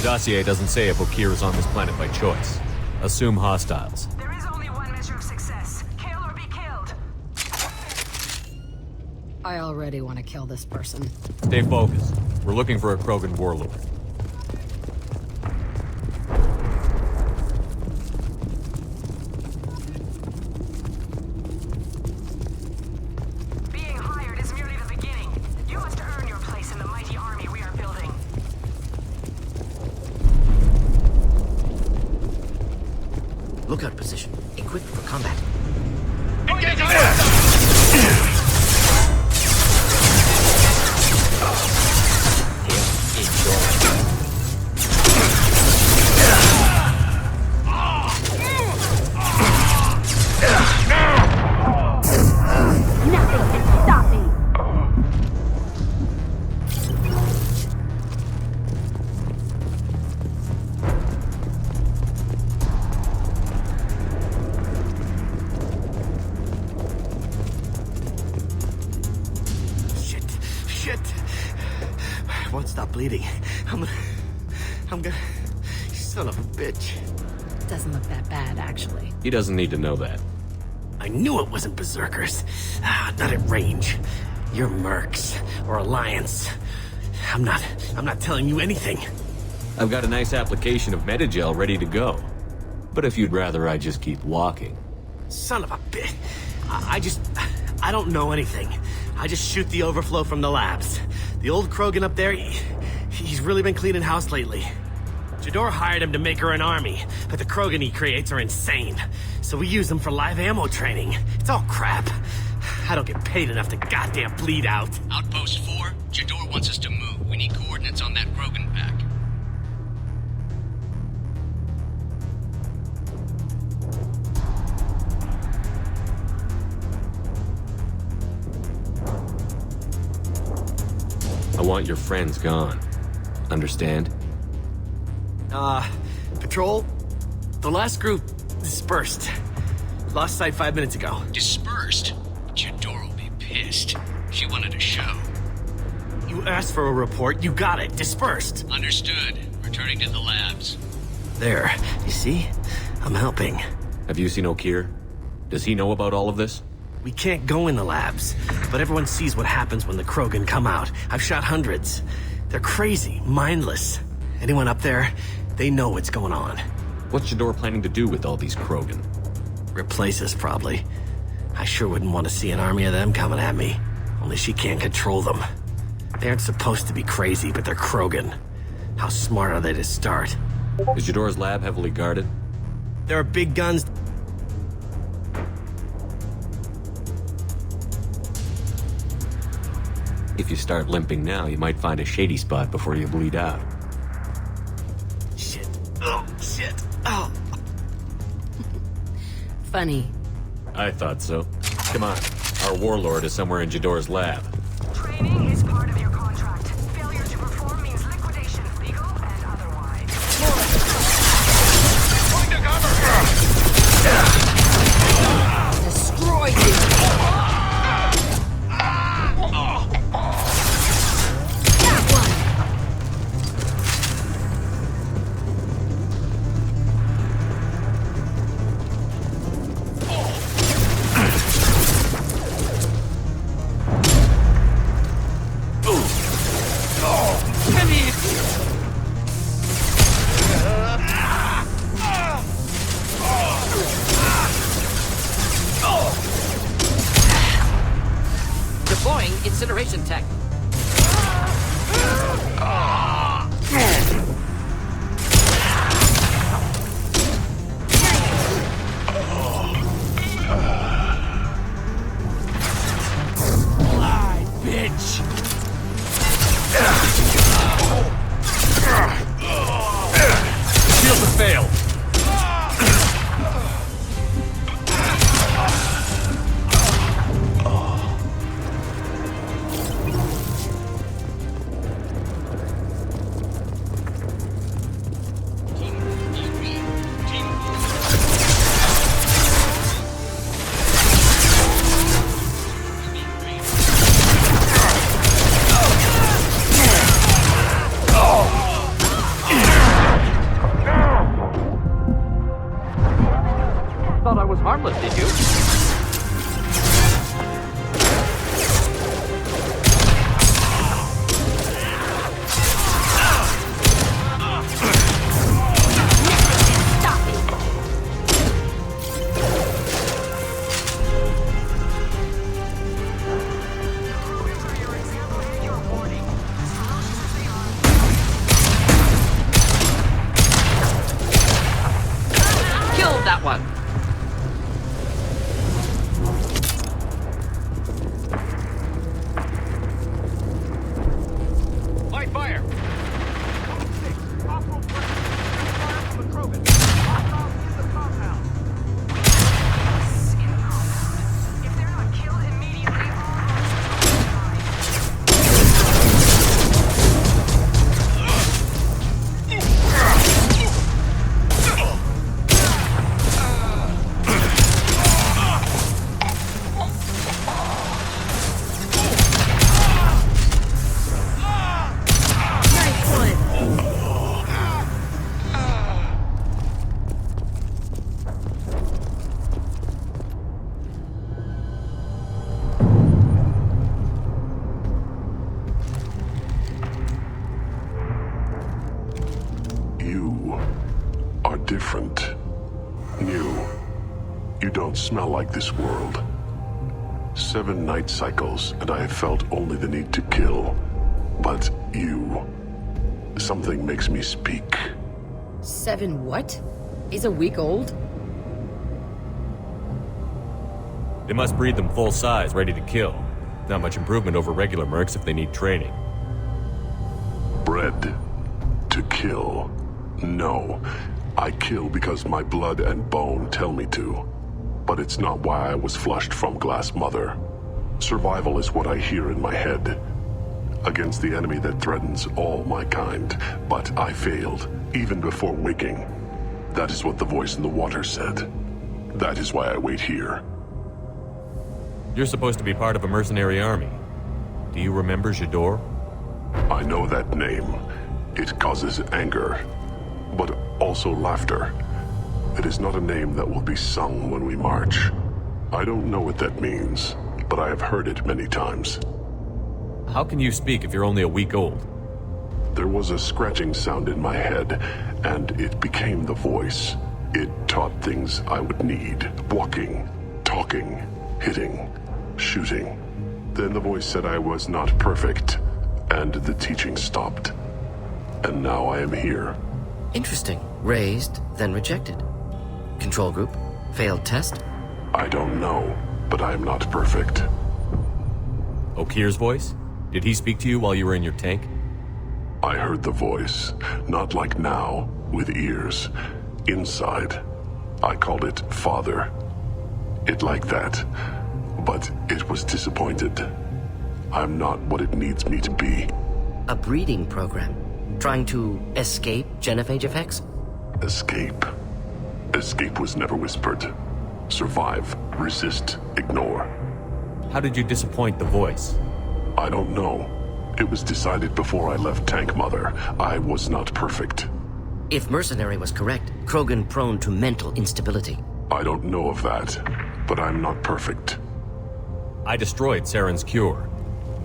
dossier doesn't say if Okir is on this planet by choice. Assume hostiles. There is only one measure of success. Kill or be killed. I already want to kill this person. Stay focused. We're looking for a Krogan warlord. Being hired is merely the beginning. You must earn your place in the mighty army we are building. Lookout position. Equipped for combat. Engage Nothing can stop me. Shit. I won't stop bleeding. I'm gonna... Son of a bitch. Doesn't look that bad, actually. He doesn't need to know that. I knew it wasn't berserkers. Not at range. You're mercs. Or Alliance. I'm not telling you anything. I've got a nice application of Metagel ready to go. But if you'd rather I just keep walking. Son of a bitch. I don't know anything. I just shoot the overflow from the labs. The old Krogan up there, he's really been cleaning house lately. Jador hired him to make her an army, but the Krogan he creates are insane. So we use them for live ammo training. It's all crap. I don't get paid enough to goddamn bleed out. Outpost 4, Jador wants us to move. We need coordinates on that Krogan pack. I want your friends gone. Understand? Patrol? The last group dispersed. Lost sight 5 minutes ago. Dispersed? Jador will be pissed. She wanted a show. You asked for a report, you got it. Dispersed. Understood. Returning to the labs. There. You see? I'm helping. Have you seen Okir? Does he know about all of this? We can't go in the labs, but everyone sees what happens when the Krogan come out. I've shot hundreds. They're crazy, mindless. Anyone up there, they know what's going on. What's Jador planning to do with all these Krogan? Replace us, probably. I sure wouldn't want to see an army of them coming at me. Only she can't control them. They aren't supposed to be crazy, but they're Krogan. How smart are they to start? Is Jador's lab heavily guarded? There are big guns. If you start limping now, you might find a shady spot before you bleed out. Shit. Oh, shit. Oh. Funny. I thought so. Come on. Our warlord is somewhere in Jador's lab. Training is part of your contract. Failure to perform means liquidation, legal and otherwise. Point to cover! Destroy you! That one! What? Light fire! Possible fire from the Krogan. Hostiles in the compound. In the compound. If they're not killed immediately, all monsters will die. Nice one. You are different. New. You don't smell like this world. 7 night cycles, and I have felt only the need to kill. But you... Something makes me speak. 7 what? He's a week old? They must breed them full size, ready to kill. Not much improvement over regular mercs if they need training. Bred to kill. No. I kill because my blood and bone tell me to. But it's not why I was flushed from Glass Mother. Survival is what I hear in my head. Against the enemy that threatens all my kind. But I failed, even before waking. That is what the voice in the water said. That is why I wait here. You're supposed to be part of a mercenary army. Do you remember Jador? I know that name. It causes anger, but also laughter. It is not a name that will be sung when we march. I don't know what that means, but I have heard it many times. How can you speak if you're only a week old? There was a scratching sound in my head, and it became the voice. It taught things I would need. Walking, talking, hitting, shooting. Then the voice said I was not perfect, and the teaching stopped. And now I am here. Interesting. Raised, then rejected. Control group? Failed test? I don't know, but I am not perfect. Okir's voice? Did he speak to you while you were in your tank? I heard the voice, not like now, with ears. Inside. I called it Father. It like that. But it was disappointed. I'm not what it needs me to be. A breeding program? Trying to escape genophage effects? Escape. Escape was never whispered. Survive, resist, ignore. How did you disappoint the voice? I don't know. It was decided before I left Tank Mother. I was not perfect. If Mercenary was correct, Krogan prone to mental instability. I don't know of that, but I'm not perfect. I destroyed Saren's cure.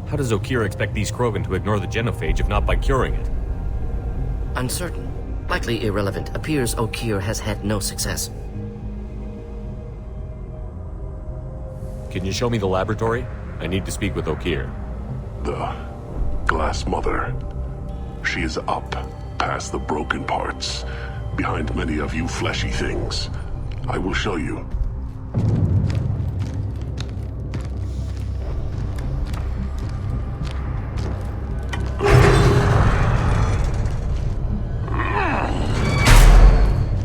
How does Okir expect these Krogan to ignore the genophage if not by curing it? Uncertain. Likely irrelevant. Appears Okir has had no success. Can you show me the laboratory? I need to speak with Okir. The Glass Mother. She is up, past the broken parts, behind many of you fleshy things. I will show you.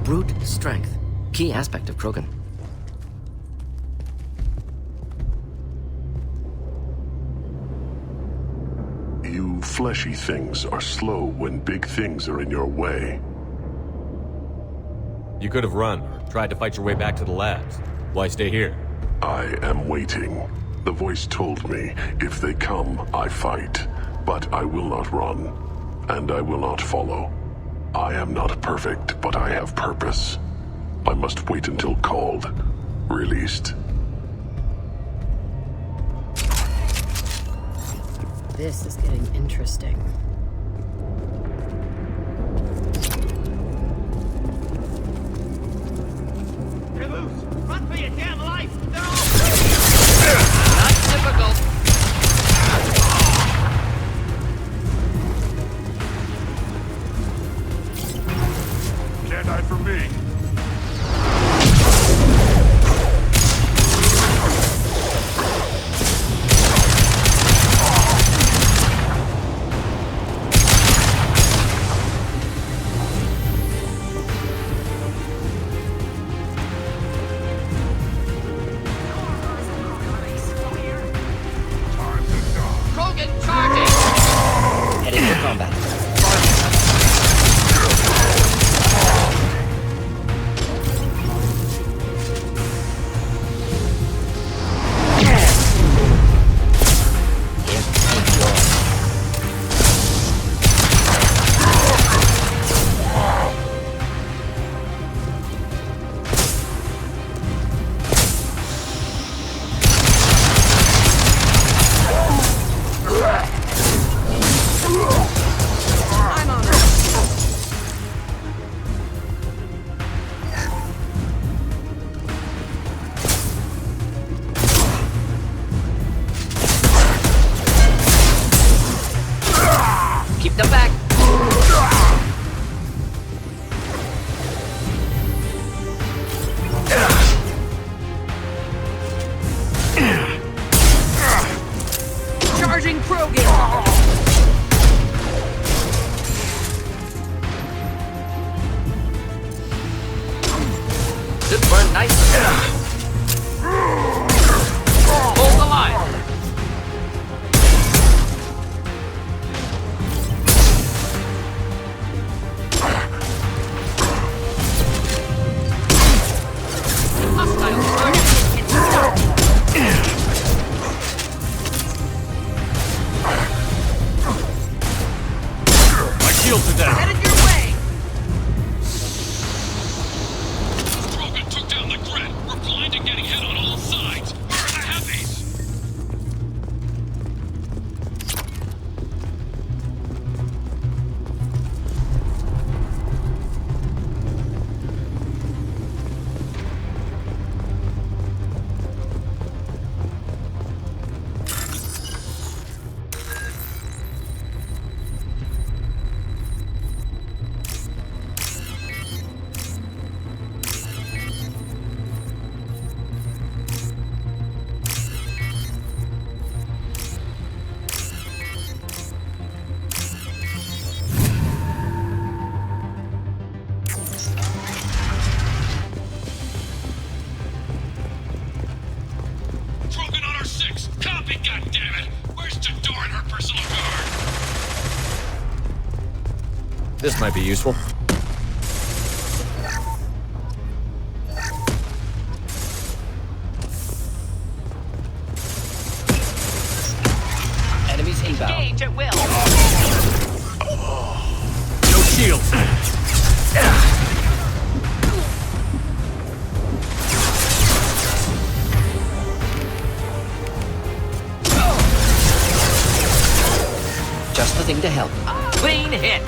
Brute strength. Key aspect of Krogan. You fleshy things are slow when big things are in your way. You could have run, or tried to fight your way back to the labs. Why stay here? I am waiting. The voice told me, if they come, I fight. But I will not run. And I will not follow. I am not perfect, but I have purpose. I must wait until called. Released. This is getting interesting. You're loose! Run for your damn life! They're all... Not typical. Can't hide from me. Keep them back. Charging Krogan! Should burn nicely. Hold the line. Hostile target. My shields are down. Headed your way! Krogan took down the grid. We're blind and getting hit on all sides. Where are the heavies? Krogan on our 6. Copy, goddammit. Where's Jador and her personal guard? This might be useful. Enemies inbound. Engage at will. No shields. Just the thing to help. Clean hit.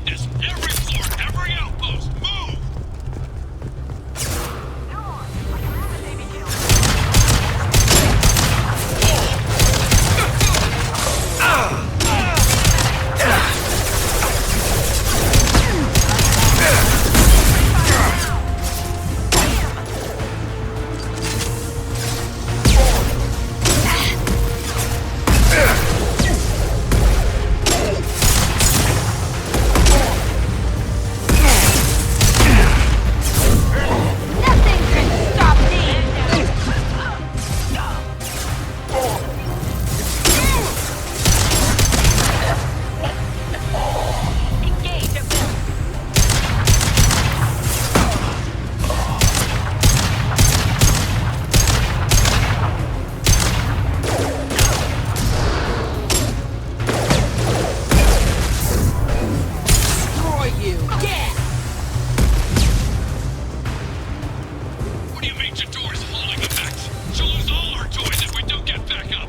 weakness! Every floor, every outpost, move! No more. I command that they be killed. Nothing can stop me! Engage a bill. Destroy you! Yeah! What do you mean Jador's hauling effects? She'll lose all her toys if we don't get back up!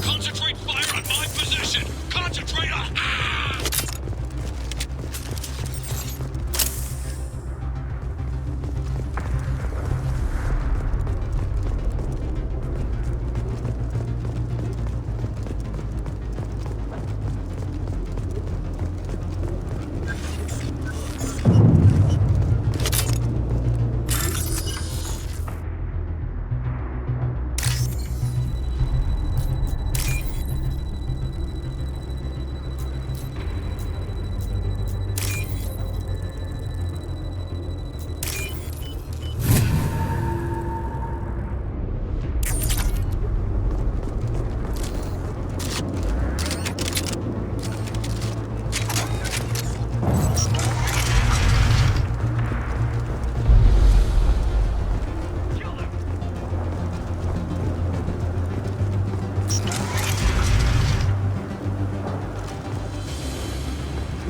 Concentrate fire on my position! Concentrate on... Ah!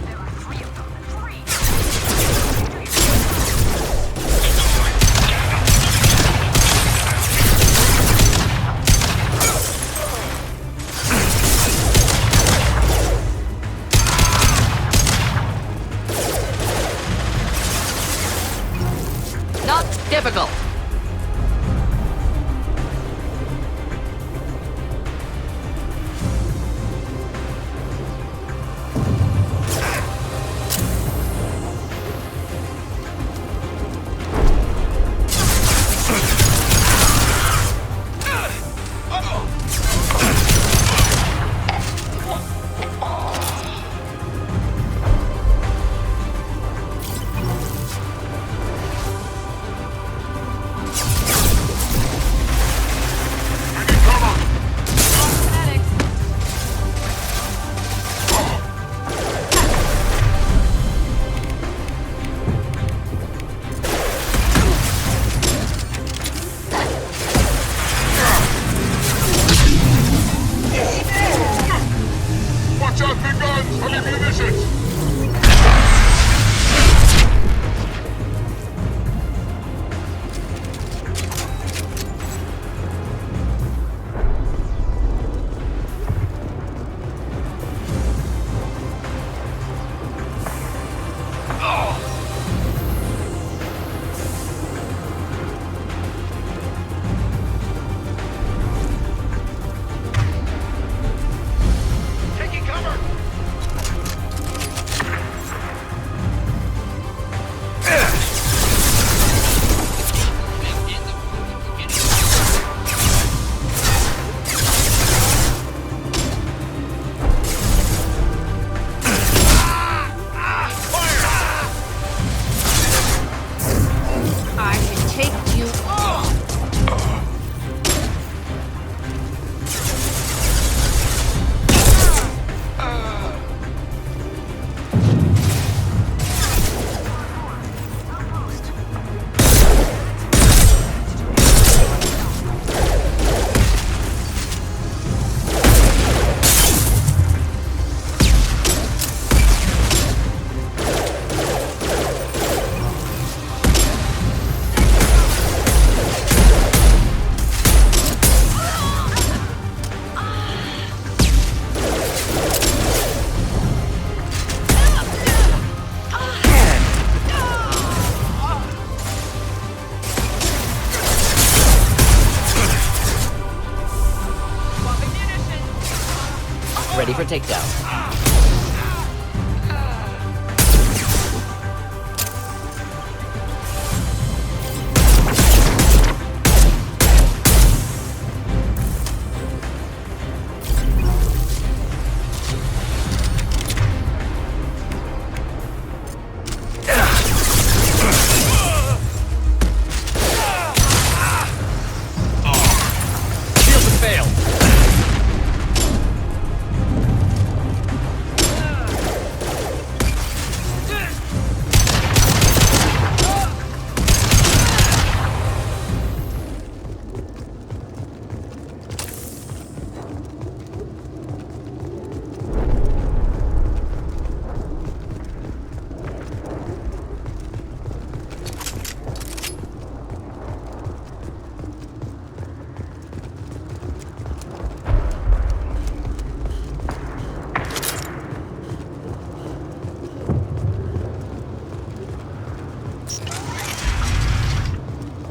There are 3 of them. 3! Not difficult. ready for takedown.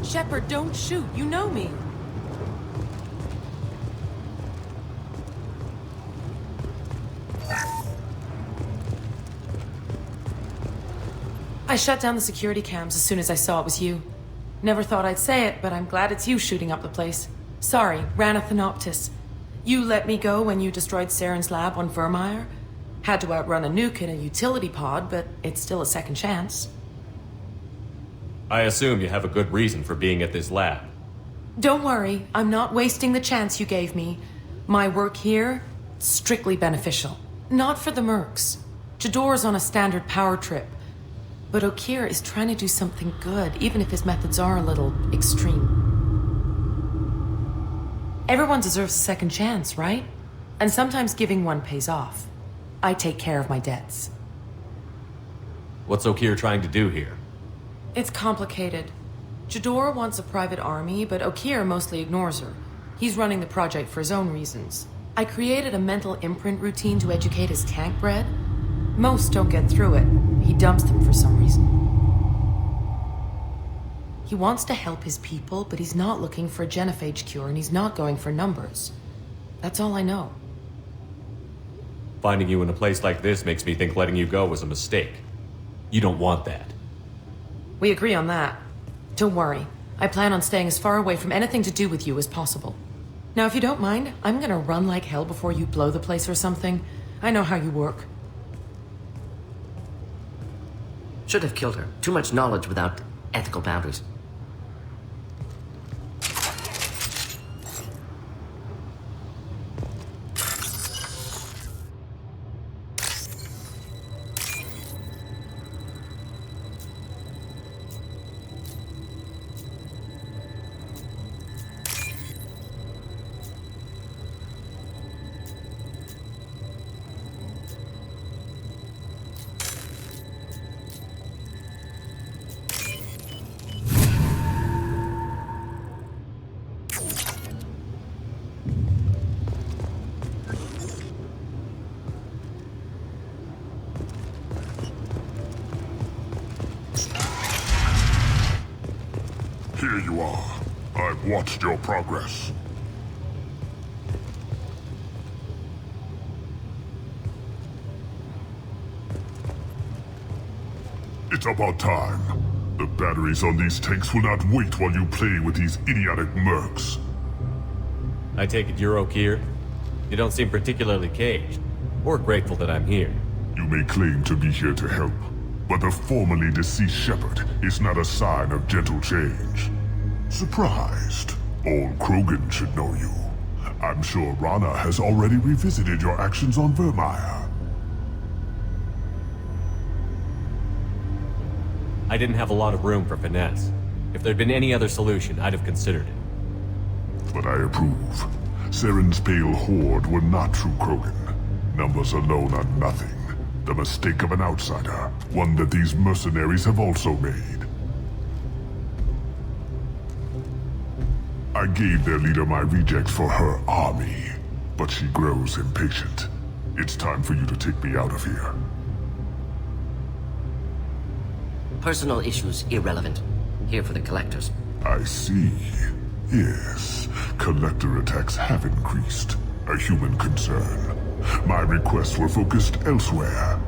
Shepard, don't shoot. You know me. I shut down the security cams as soon as I saw it was you. Never thought I'd say it, but I'm glad it's you shooting up the place. Sorry, ran a Thanoptis. You let me go when you destroyed Saren's lab on Vermeer. Had to outrun a nuke in a utility pod, but it's still a second chance. I assume you have a good reason for being at this lab. Don't worry, I'm not wasting the chance you gave me. My work here, strictly beneficial. Not for the mercs. Jador's on a standard power trip. But Okir is trying to do something good, even if his methods are a little extreme. Everyone deserves a second chance, right? And sometimes giving one pays off. I take care of my debts. What's Okir trying to do here? It's complicated. Jador wants a private army, but Okir mostly ignores her. He's running the project for his own reasons. I created a mental imprint routine to educate his tank bred. Most don't get through it. He dumps them for some reason. He wants to help his people, but he's not looking for a genophage cure, and he's not going for numbers. That's all I know. Finding you in a place like this makes me think letting you go was a mistake. You don't want that. We agree on that. Don't worry. I plan on staying as far away from anything to do with you as possible. Now, if you don't mind, I'm gonna run like hell before you blow the place or something. I know how you work. Should have killed her. Too much knowledge without ethical boundaries. Here you are. I've watched your progress. It's about time. The batteries on these tanks will not wait while you play with these idiotic mercs. I take it you're Okir? You don't seem particularly caged, or grateful that I'm here. You may claim to be here to help, but the formerly deceased Shepard is not a sign of gentle change. Surprised? All Krogan should know you. I'm sure Rana has already revisited your actions on Vermeer. I didn't have a lot of room for finesse. If there'd been any other solution, I'd have considered it. But I approve. Saren's pale horde were not true Krogan. Numbers alone are nothing. The mistake of an outsider, one that these mercenaries have also made. I gave their leader my rejects for her army, but she grows impatient. It's time for you to take me out of here. Personal issues irrelevant. Here for the collectors. I see. Yes, collector attacks have increased. A human concern. My requests were focused elsewhere.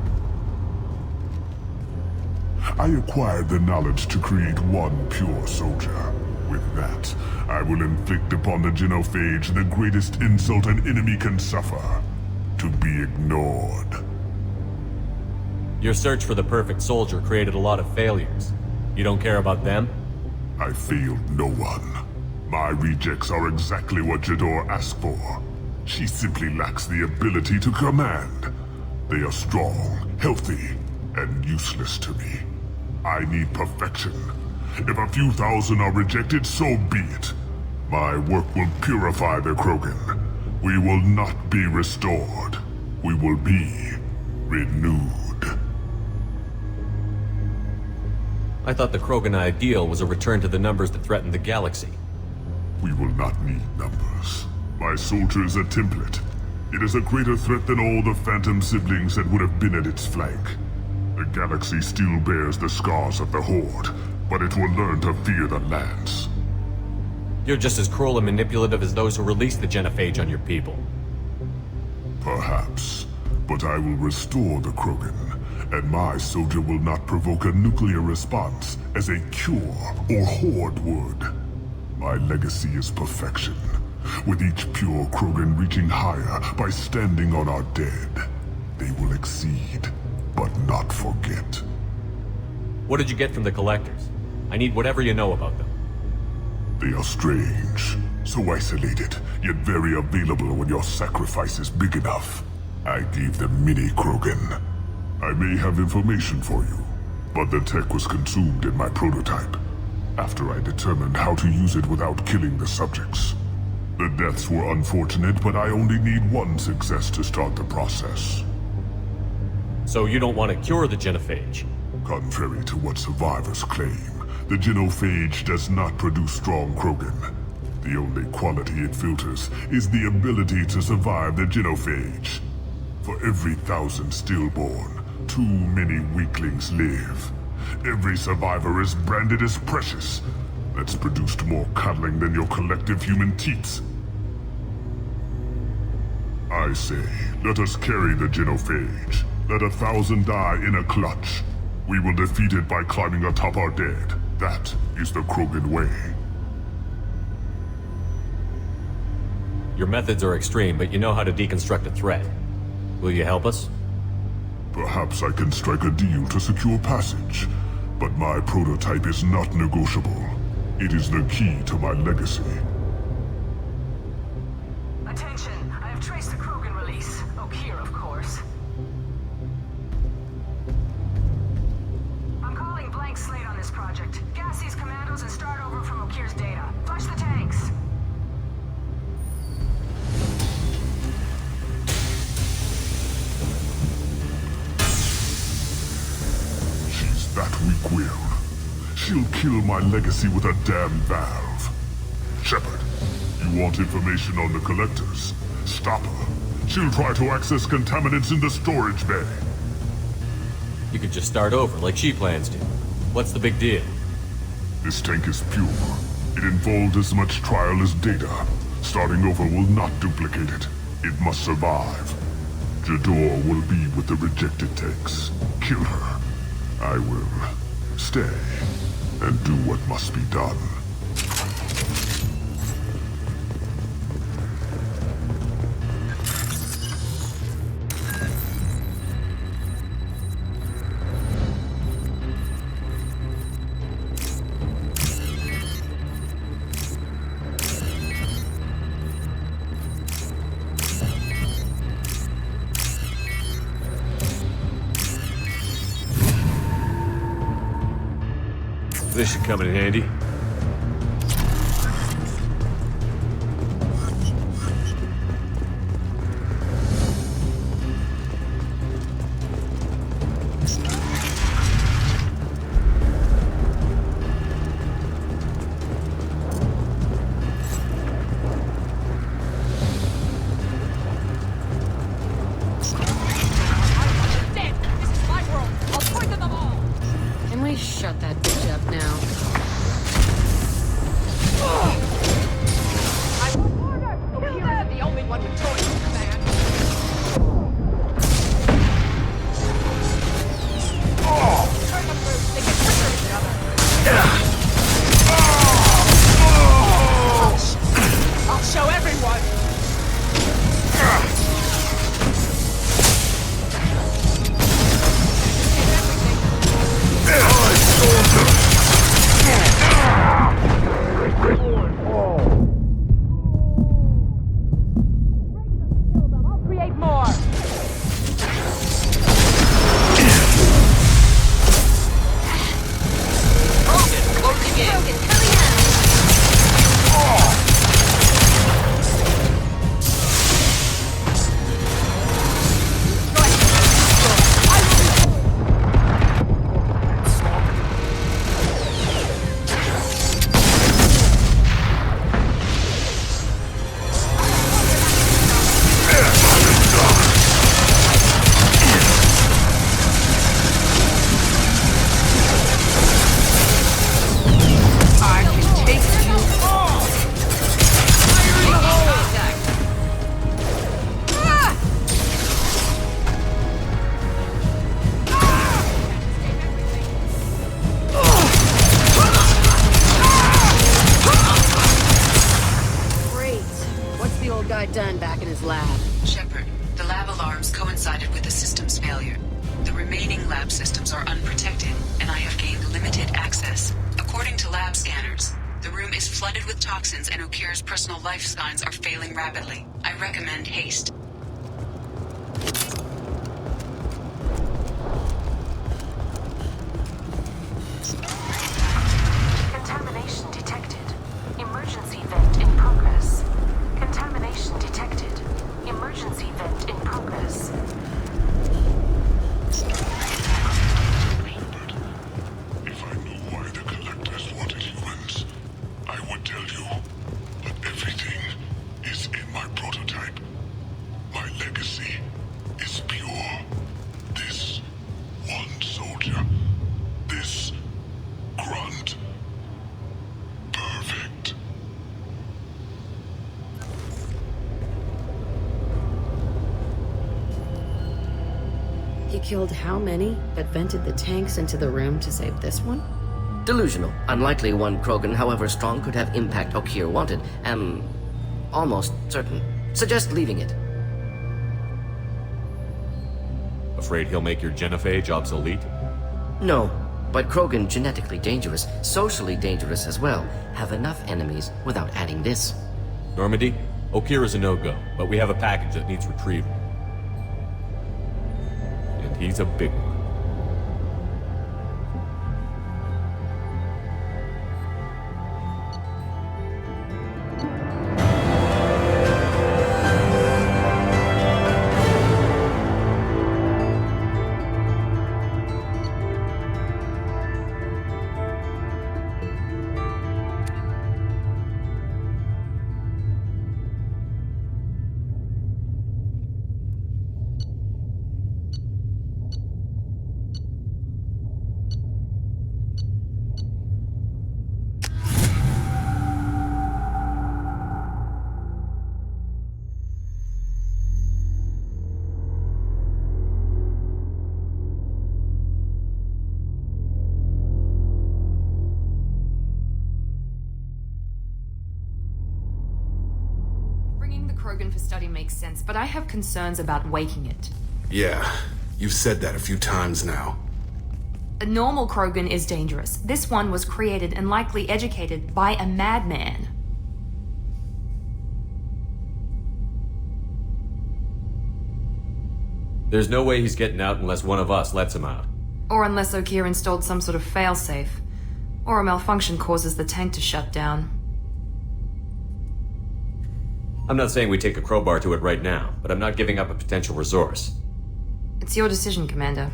I acquired the knowledge to create one pure soldier. With that, I will inflict upon the genophage the greatest insult an enemy can suffer. To be ignored. Your search for the perfect soldier created a lot of failures. You don't care about them? I failed no one. My rejects are exactly what Jador asked for. She simply lacks the ability to command. They are strong, healthy, and useless to me. I need perfection. If a few thousand are rejected, so be it. My work will purify the Krogan. We will not be restored. We will be renewed. I thought the Krogan ideal was a return to the numbers that threatened the galaxy. We will not need numbers. My soldier is a template. It is a greater threat than all the Phantom siblings that would have been at its flank. The galaxy still bears the scars of the Horde, but it will learn to fear the Lance. You're just as cruel and manipulative as those who released the genophage on your people. Perhaps, but I will restore the Krogan, and my soldier will not provoke a nuclear response as a cure or Horde would. My legacy is perfection, with each pure Krogan reaching higher by standing on our dead. They will exceed, but not forget. What did you get from the Collectors? I need whatever you know about them. They are strange, so isolated, yet very available when your sacrifice is big enough. I gave them mini Krogan. I may have information for you, but the tech was consumed in my prototype, after I determined how to use it without killing the subjects. The deaths were unfortunate, but I only need one success to start the process. So you don't want to cure the genophage? Contrary to what survivors claim, the genophage does not produce strong Krogan. The only quality it filters is the ability to survive the genophage. For every 1,000 stillborn, too many weaklings live. Every survivor is branded as precious. That's produced more cuddling than your collective human teats. I say, let us carry the genophage. Let 1,000 die in a clutch. We will defeat it by climbing atop our dead. That is the Krogan way. Your methods are extreme, but you know how to deconstruct a threat. Will you help us? Perhaps I can strike a deal to secure passage, but my prototype is not negotiable. It is the key to my legacy. Attention, I have traced the Krogan release. Okeer, of course. I'm calling blank slate on this project. Gas these commandos and start over from Okeer's data. Flush the tanks. She's that weak-willed. She'll kill my legacy with a damn valve. Shepard, you want information on the Collectors? Stop her. She'll try to access contaminants in the storage bay. You could just start over, like she plans to. What's the big deal? This tank is pure. It involved as much trial as data. Starting over will not duplicate it. It must survive. Jador will be with the rejected tanks. Kill her. I will stay and do what must be done. This should come in handy. Dead! This is my world! I'll poison them all! Can we shut that bitch up now? I will order! Okeer isn't the only one with choice, man! I'll show everyone! I'll create more! Done back in his lab. Shepard, the lab alarms coincided with the system's failure. The remaining lab systems are unprotected, and I have gained limited access. According to lab scanners, the room is flooded with toxins and Okira's personal life signs are failing rapidly. I recommend haste. Contamination detected. Emergency vent in progress. Contamination detected. Emergency vent in progress. If I knew why the Collectors wanted humans, I would tell you. But everything is in my prototype. My legacy is pure. This one soldier. This grunt. Perfect. He killed how many, but vented the tanks into the room to save this one? Delusional. Unlikely one Krogan, however strong, could have impact Okir wanted. Am almost certain. Suggest leaving it. Afraid he'll make your genophage obsolete? No, but Krogan genetically dangerous, socially dangerous as well. Have enough enemies without adding this. Normandy, Okira's a no-go, but we have a package that needs retrieval. And he's a big one. Bringing the Krogan for study makes sense, but I have concerns about waking it. Yeah, you've said that a few times now. A normal Krogan is dangerous. This one was created and likely educated by a madman. There's no way he's getting out unless one of us lets him out. Or unless Okir installed some sort of failsafe. Or a malfunction causes the tank to shut down. I'm not saying we take a crowbar to it right now, but I'm not giving up a potential resource. It's your decision, Commander.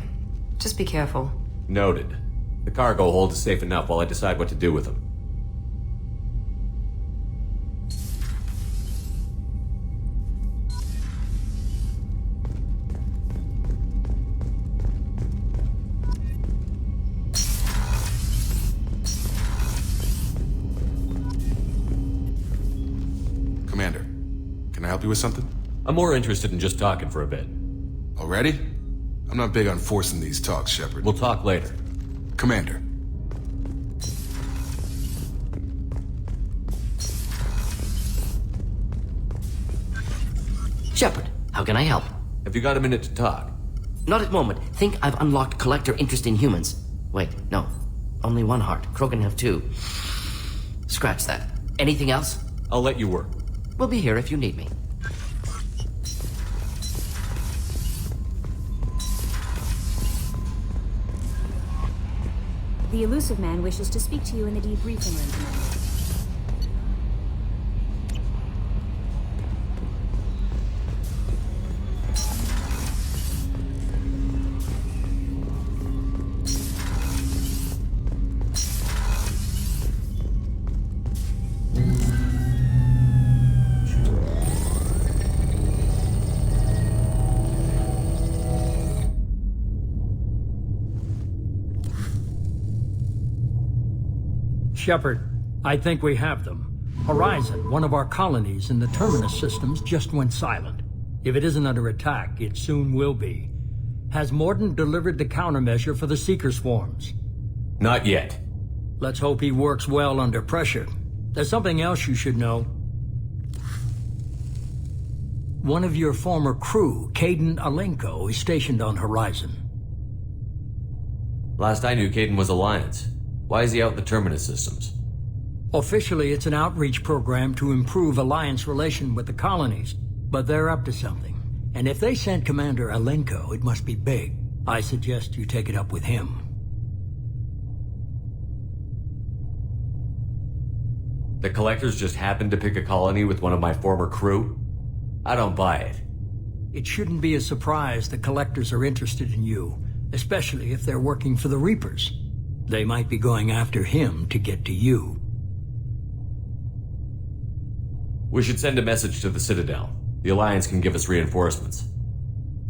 Just be careful. Noted. The cargo hold is safe enough while I decide what to do with him. Commander, can I help you with something? I'm more interested in just talking for a bit. Already? I'm not big on forcing these talks, Shepard. We'll talk later. Commander, Shepard, how can I help? Have you got a minute to talk? Not at the moment. Think I've unlocked collector interest in humans. Wait, no. Only one heart. Krogan have two. Scratch that. Anything else? I'll let you work. We'll be here if you need me. The elusive man wishes to speak to you in the debriefing room, Commander. Shepard, I think we have them. Horizon, one of our colonies in the Terminus systems, just went silent. If it isn't under attack, it soon will be. Has Mordin delivered the countermeasure for the Seeker swarms? Not yet. Let's hope he works well under pressure. There's something else you should know. One of your former crew, Kaidan Alenko, is stationed on Horizon. Last I knew, Kaidan was Alliance. Why is he out in the Terminus systems? Officially, it's an outreach program to improve Alliance relation with the colonies, but they're up to something. And if they sent Commander Alenko, it must be big. I suggest you take it up with him. The Collectors just happened to pick a colony with one of my former crew? I don't buy it. It shouldn't be a surprise the Collectors are interested in you, especially if they're working for the Reapers. They might be going after him to get to you. We should send a message to the Citadel. The Alliance can give us reinforcements.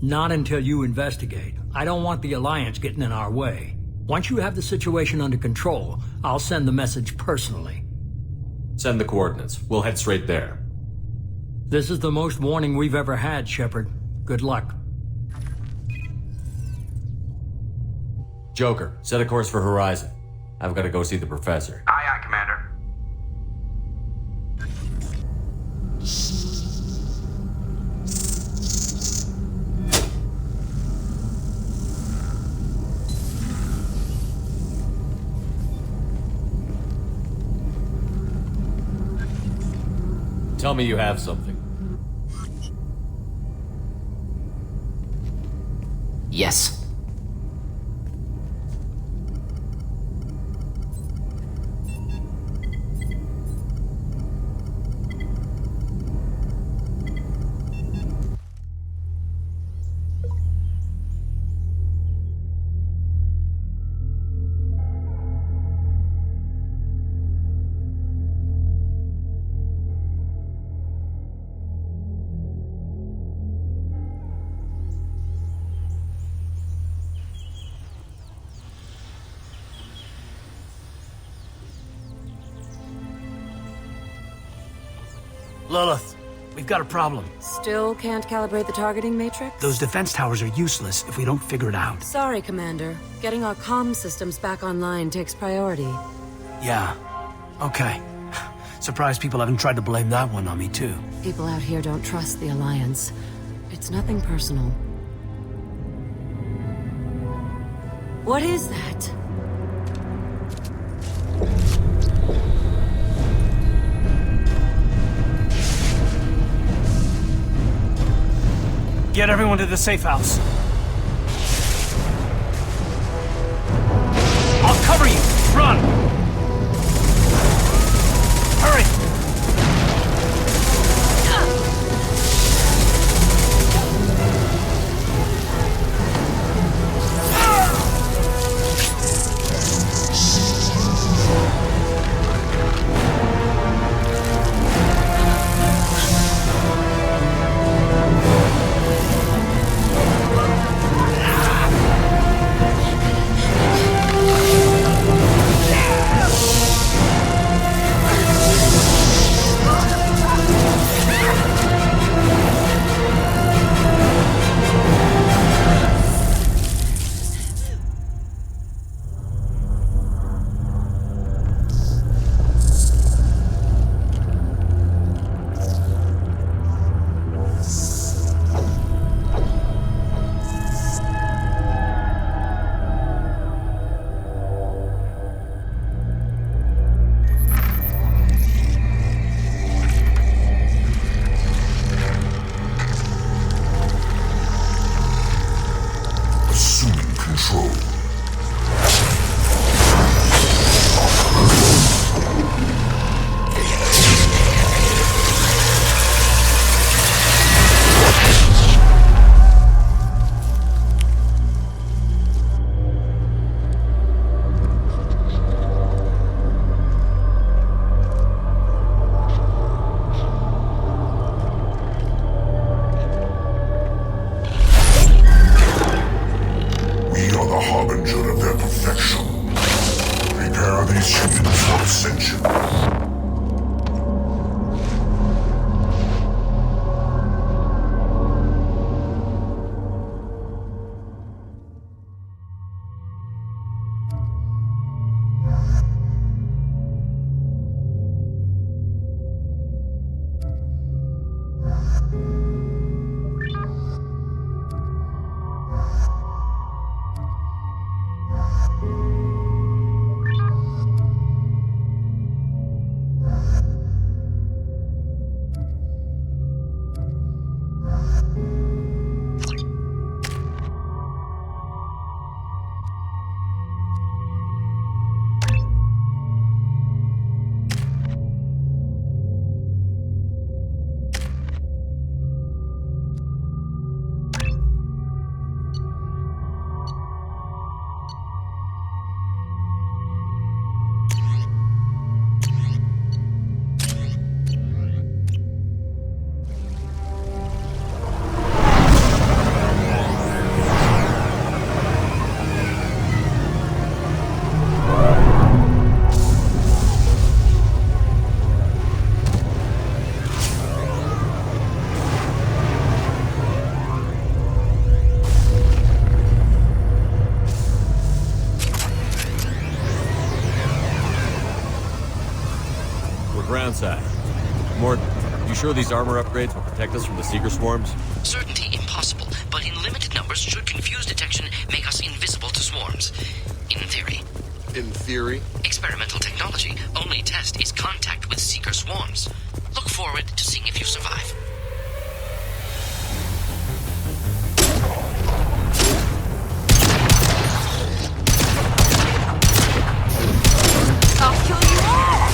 Not until you investigate. I don't want the Alliance getting in our way. Once you have the situation under control, I'll send the message personally. Send the coordinates. We'll head straight there. This is the most warning we've ever had, Shepard. Good luck. Joker, set a course for Horizon. I've got to go see the Professor. Aye, aye, Commander. Tell me you have something. Yes. Lilith, we've got a problem. Still can't calibrate the targeting matrix? Those defense towers are useless if we don't figure it out. Sorry, Commander. Getting our comm systems back online takes priority. Yeah. Okay. Surprised people haven't tried to blame that one on me, too. People out here don't trust the Alliance. It's nothing personal. What is that? Get everyone to the safe house. I'll cover you! Run! Hurry! raise humans for ascension. Groundside. Mort, you sure these armor upgrades will protect us from the Seeker swarms? Certainty impossible, but in limited numbers should confused detection make us invisible to swarms. In theory. In theory? Experimental technology. Only test is contact with Seeker swarms. Look forward to seeing if you survive. I'll kill you all!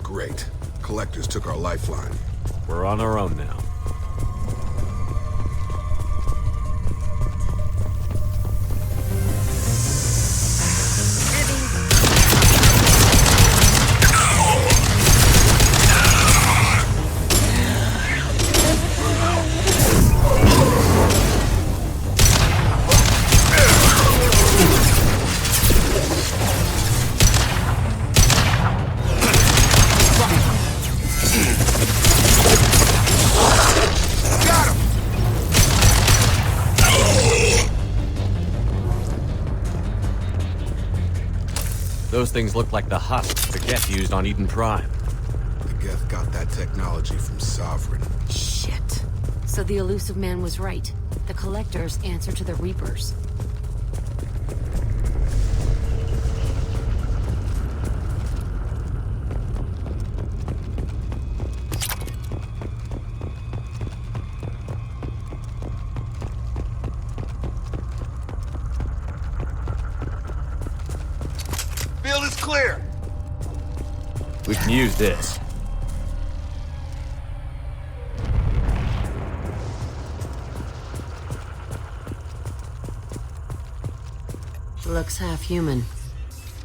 Great. Collectors took our lifeline. We're on our own now. Those things look like the husks the Geth used on Eden Prime. The Geth got that technology from Sovereign. Shit. So the elusive man was right. The Collectors answer to the Reapers. Field is clear. We can use this. Looks half human.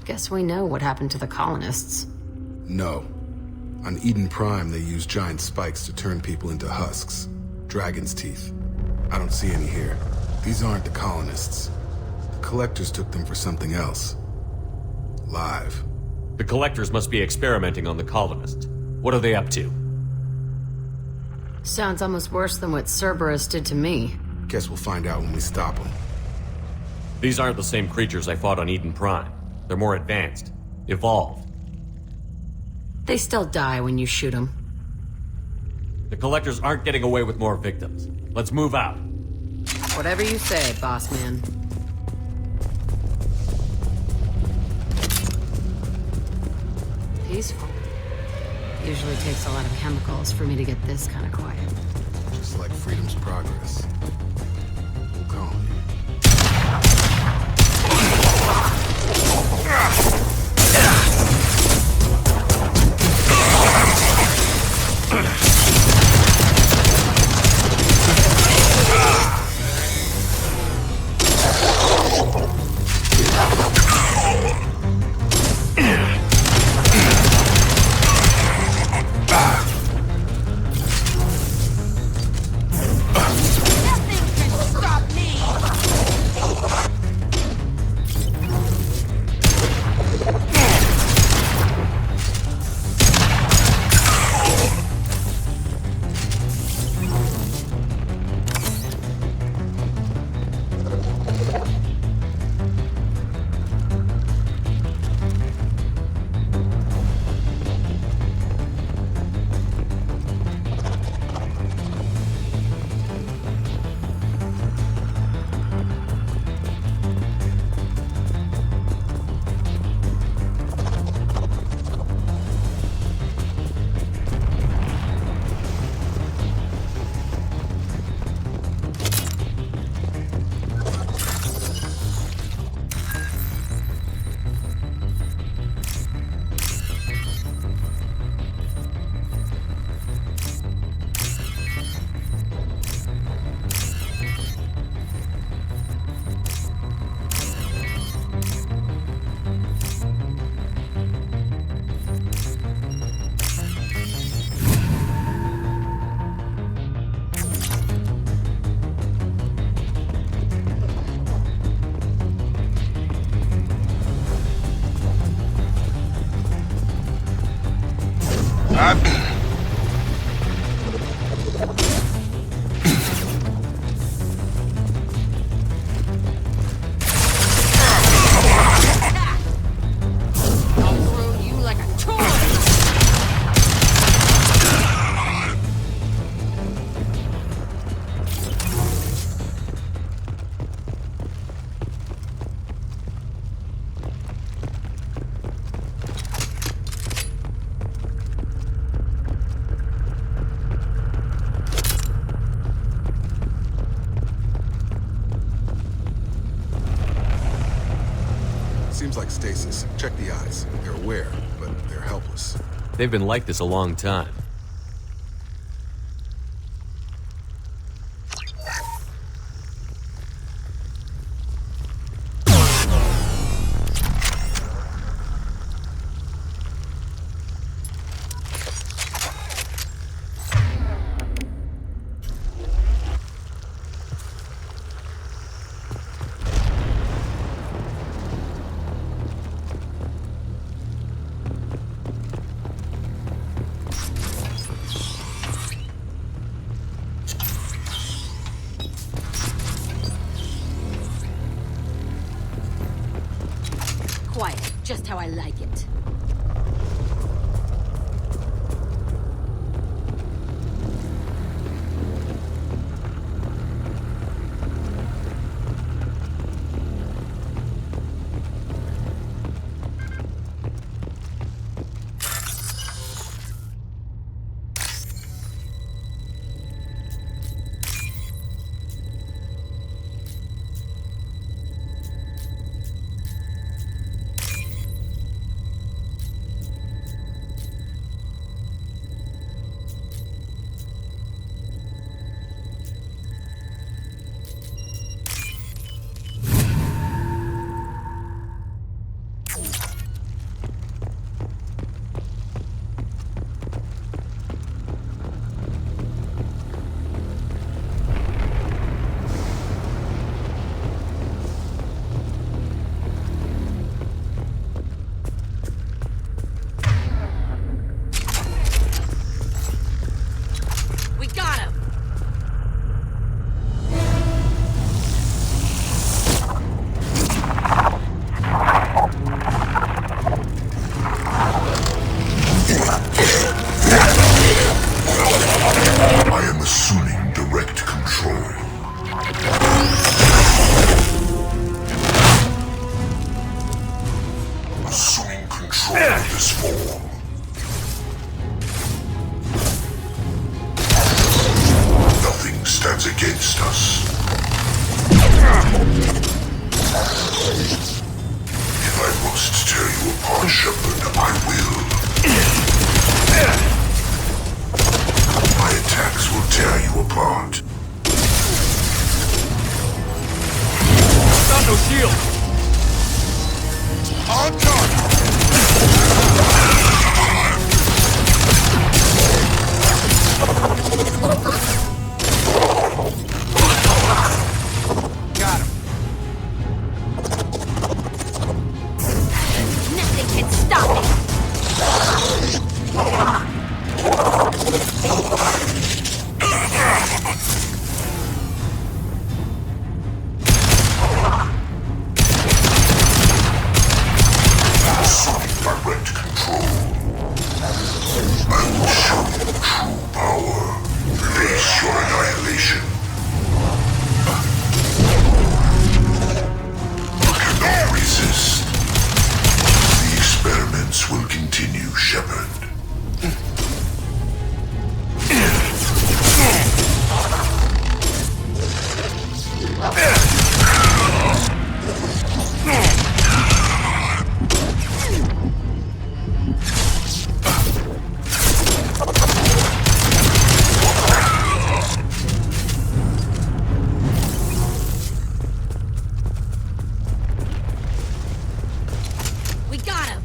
Guess we know what happened to the colonists. No. On Eden Prime, they use giant spikes to turn people into husks. Dragon's teeth. I don't see any here. These aren't the colonists. The collectors took them for something else. Live. The collectors must be experimenting on the colonists. What are they up to? Sounds almost worse than what Cerberus did to me. Guess we'll find out when we stop them. These aren't the same creatures I fought on Eden Prime. They're more advanced. Evolved. They still die when you shoot them. The collectors aren't getting away with more victims. Let's move out. Whatever you say, boss man. Peaceful. Usually takes a lot of chemicals for me to get this kind of quiet. Just like freedom's progress. We'll call you. Seems like stasis. Check the eyes. They're aware, but they're helpless. They've been like this a long time. Quiet, just how I like it. Assuming direct control. Assuming control of this form. Nothing stands against us. If I must tear you apart, Shepard, I will. My attacks will tear you apart. Got no shield! On target! Got him. Nothing can stop me. Direct control. I will show you true power. Face your annihilation. You cannot resist. The experiments will continue, Shepard. We got him.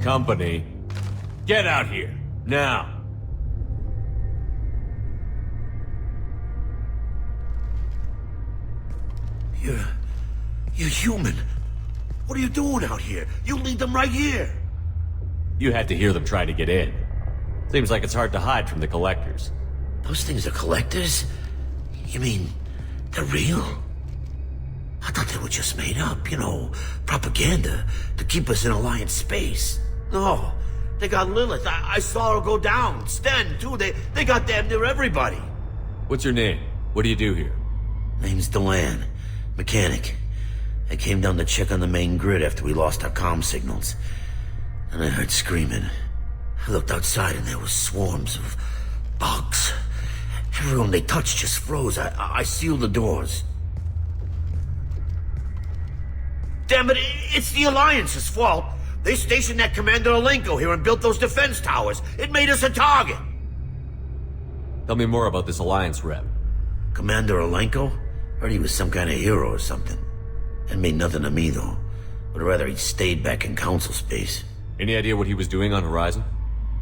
Company, get out here, now! You're human. What are you doing out here? You lead them right here. You had to hear them try to get in. Seems like it's hard to hide from the collectors. Those things are collectors? You mean, they're real? I thought they were just made up, you know, propaganda to keep us in Alliance space. No, they got Lilith. I saw her go down. Sten, too. They got damn near everybody. What's your name? What do you do here? Name's Delan. Mechanic. I came down to check on the main grid after we lost our comm signals. And I heard screaming. I looked outside and there was swarms of bugs. Everyone they touched just froze. I sealed the doors. Damn it, it's the Alliance's fault. They stationed that Commander Alenko here and built those defense towers. It made us a target. Tell me more about this Alliance rep. Commander Alenko? Heard he was some kind of hero or something. That made nothing to me, though. Would rather he'd stayed back in Council space. Any idea what he was doing on Horizon?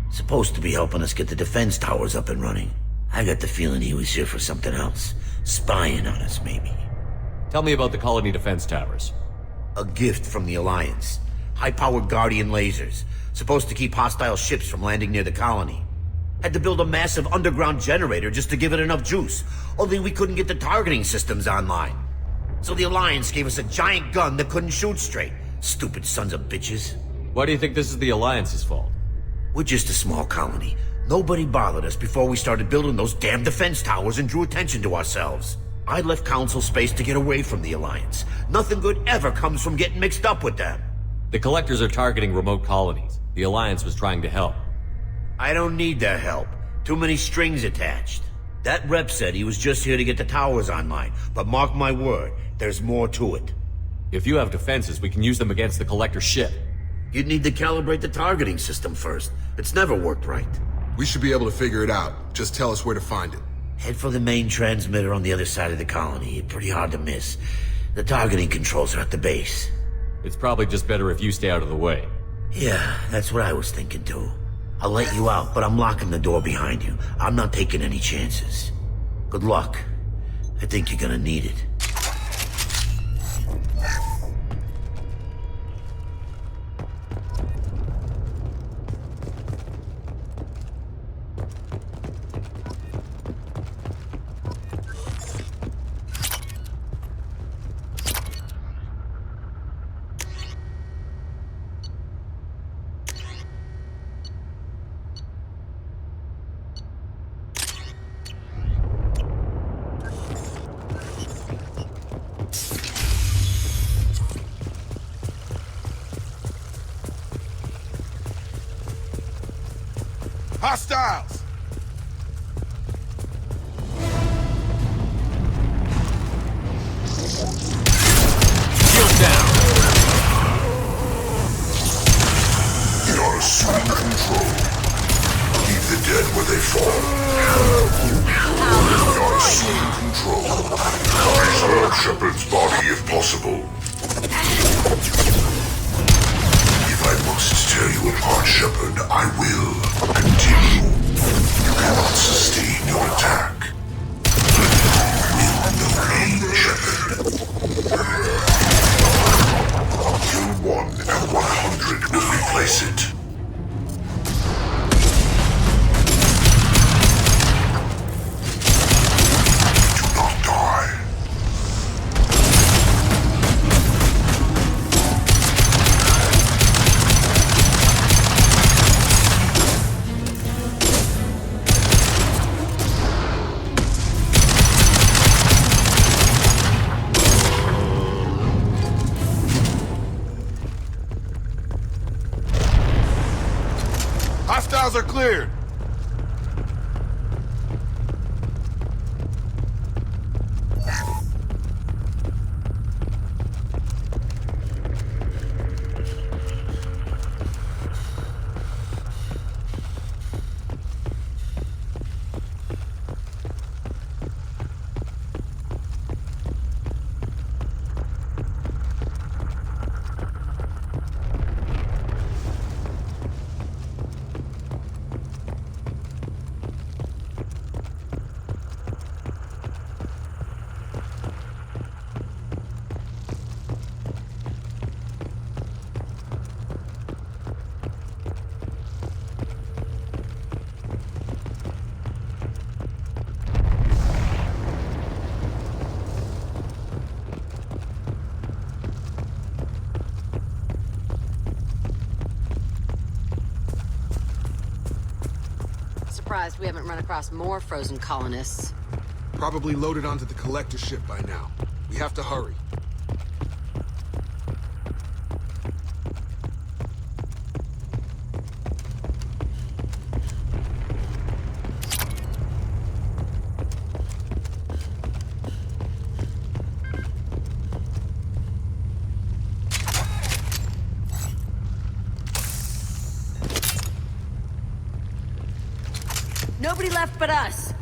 Supposed to be helping us get the defense towers up and running. I got the feeling he was here for something else. Spying on us, maybe. Tell me about the colony defense towers. A gift from the Alliance. High-powered Guardian lasers. Supposed to keep hostile ships from landing near the colony. Had to build a massive underground generator just to give it enough juice. Only we couldn't get the targeting systems online. So the Alliance gave us a giant gun that couldn't shoot straight. Stupid sons of bitches. Why do you think this is the Alliance's fault? We're just a small colony. Nobody bothered us before we started building those damn defense towers and drew attention to ourselves. I left Council space to get away from the Alliance. Nothing good ever comes from getting mixed up with them. The Collectors are targeting remote colonies. The Alliance was trying to help. I don't need their help. Too many strings attached. That rep said he was just here to get the towers online, but mark my word, there's more to it. If you have defenses, we can use them against the Collector ship. You'd need to calibrate the targeting system first. It's never worked right. We should be able to figure it out. Just tell us where to find it. Head for the main transmitter on the other side of the colony. Pretty hard to miss. The targeting controls are at the base. It's probably just better if you stay out of the way. Yeah, that's what I was thinking too. I'll let you out, but I'm locking the door behind you. I'm not taking any chances. Good luck. I think you're gonna need it. Hostiles! Shield down! You're assuming control. Keep the dead where they fall. You're assuming control. Preserve Shepard's body if possible. If I must tear you apart, Shepard, I will. Continue. You cannot sustain your attack. In the pain, Shepard. Kill 1 and 100 will replace it. Do not die. Hostiles are cleared. Surprised we haven't run across more frozen colonists. Probably loaded onto the Collector ship by now. We have to hurry. Nobody left but us.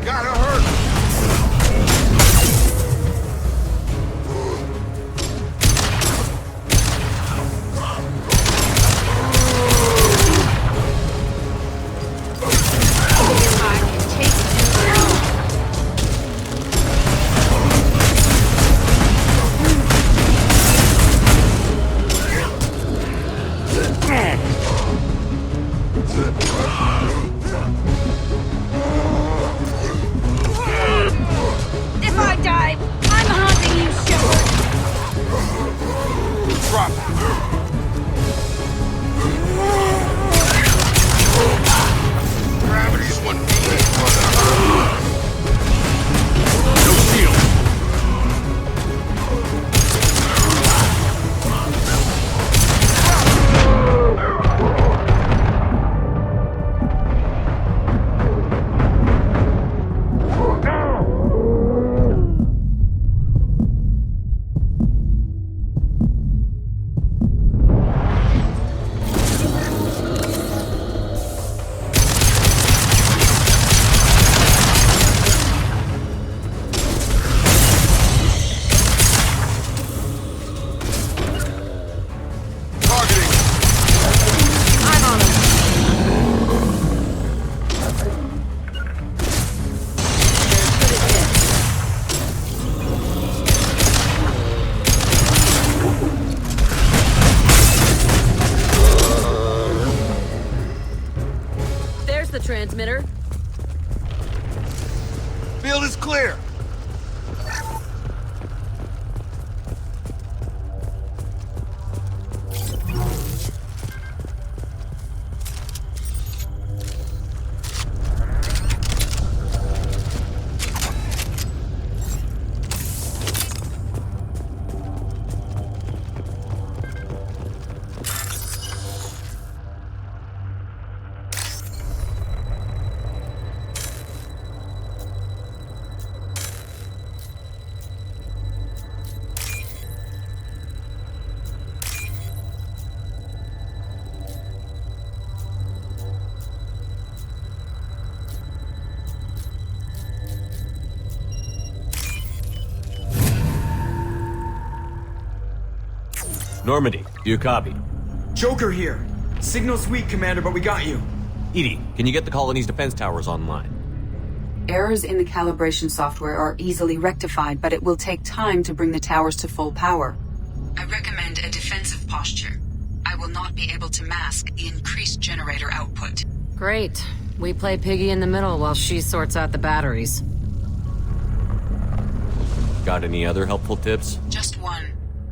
Gotta hurt! If I die, I'm haunting you, Shepard! Drop. Gravity's what makes brother. No shield. There's the transmitter. Field is clear. Normandy, do you copy? Joker here. Signal's weak, Commander, but we got you. Edie, can you get the colony's defense towers online? Errors in the calibration software are easily rectified, but it will take time to bring the towers to full power. I recommend a defensive posture. I will not be able to mask the increased generator output. Great. We play piggy in the middle while she sorts out the batteries. Got any other helpful tips? Just one.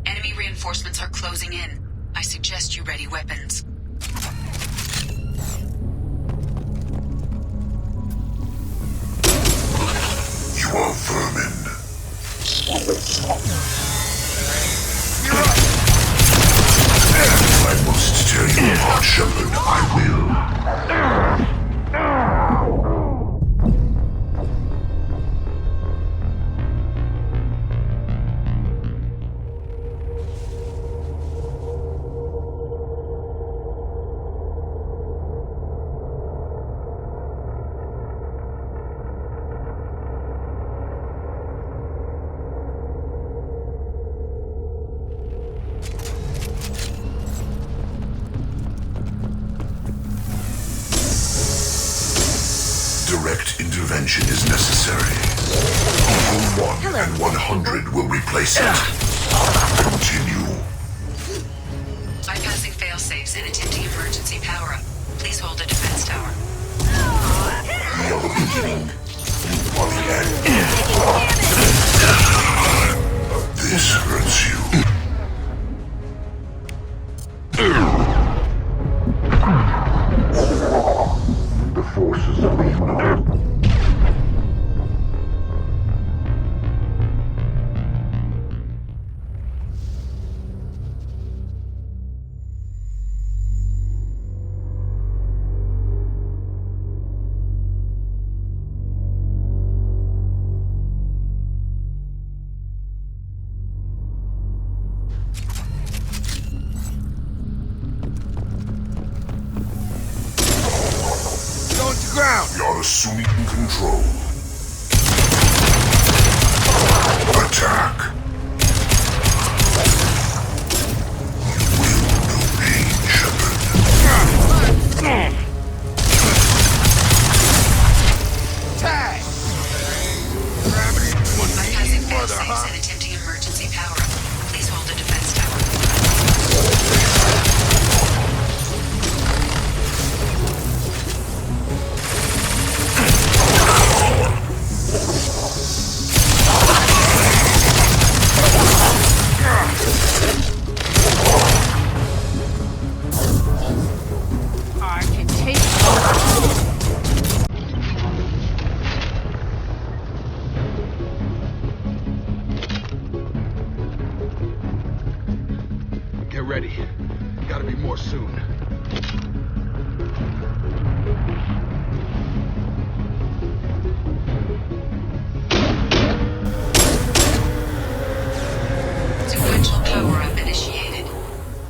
Enemy reinforcements are closing in. I suggest you ready weapons. You are vermin. If I must tear you apart, Shepard, I will. Direct intervention is necessary. Evil 1 and 100 will replace it. Continue. Bypassing failsafes and attempting emergency power-up. Please hold a defense tower. We are the beginning. You are the end. This hurts you. The forces of evil. Ground. You're assuming control. ready. Gotta be more soon. Sequential power-up initiated.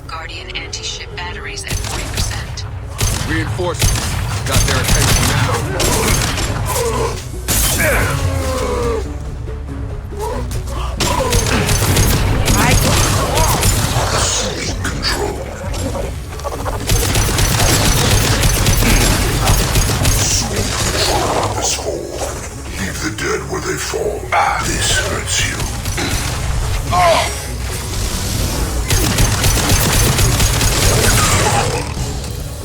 Guardian anti-ship batteries at 40%. Reinforcements. Got their attention now. Sweet control. Sweet control of this hole. Leave the dead where they fall. This hurts you.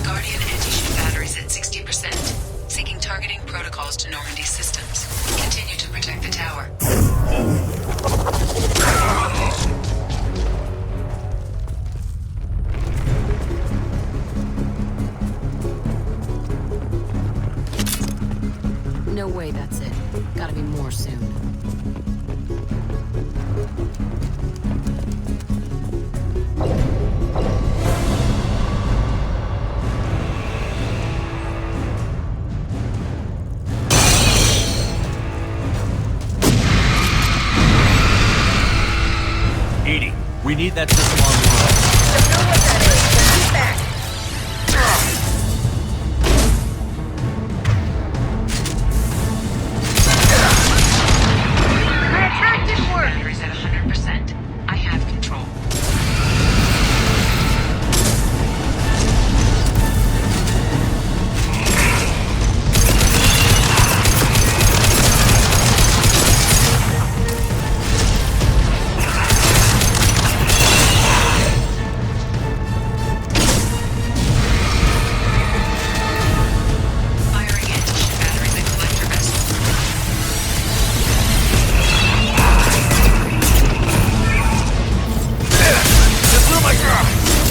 Guardian anti-ship batteries at 60%. Syncing targeting protocols to Normandy systems. Continue to protect the tower. No way that's it. Gotta be more soon. Edie, we need that system online. Don't know what that is, but he's back. My attack didn't work. Batteries at 100%. I have control. Firing anti-ship batteries at collector vessel.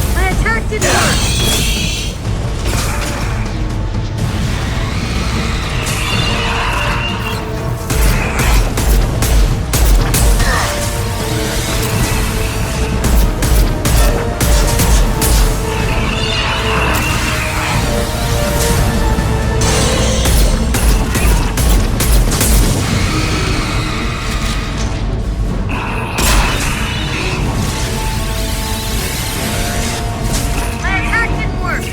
My attack didn't work. My attack didn't work.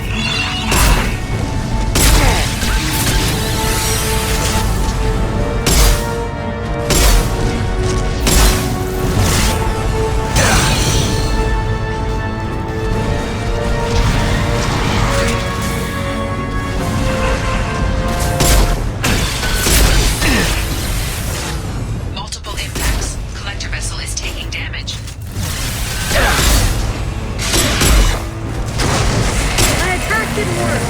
Multiple impacts. Collector vessel is taking damage. My attack didn't work.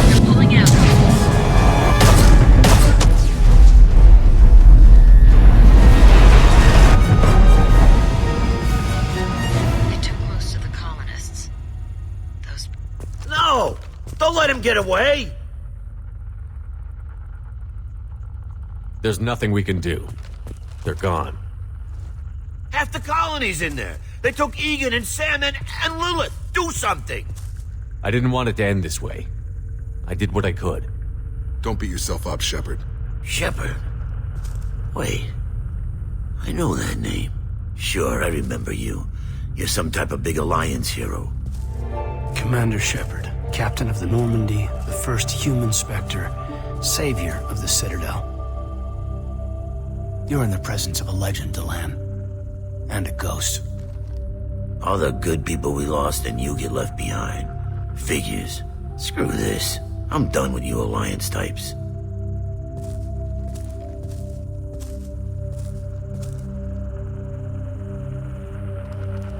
They're pulling out. They took most of the colonists. Those No! Don't let him get away! There's nothing we can do. They're gone. Half the colony's in there. They took Egan and Sam and Lilith. Do something! I didn't want it to end this way. I did what I could. Don't beat yourself up, Shepard. Shepard? Wait. I know that name. Sure, I remember you. You're some type of big Alliance hero. Commander Shepard, captain of the Normandy, the first human Spectre, savior of the Citadel. You're in the presence of a legend, Delan. And a ghost. All the good people we lost and you get left behind. Figures. Screw this. I'm done with you Alliance types.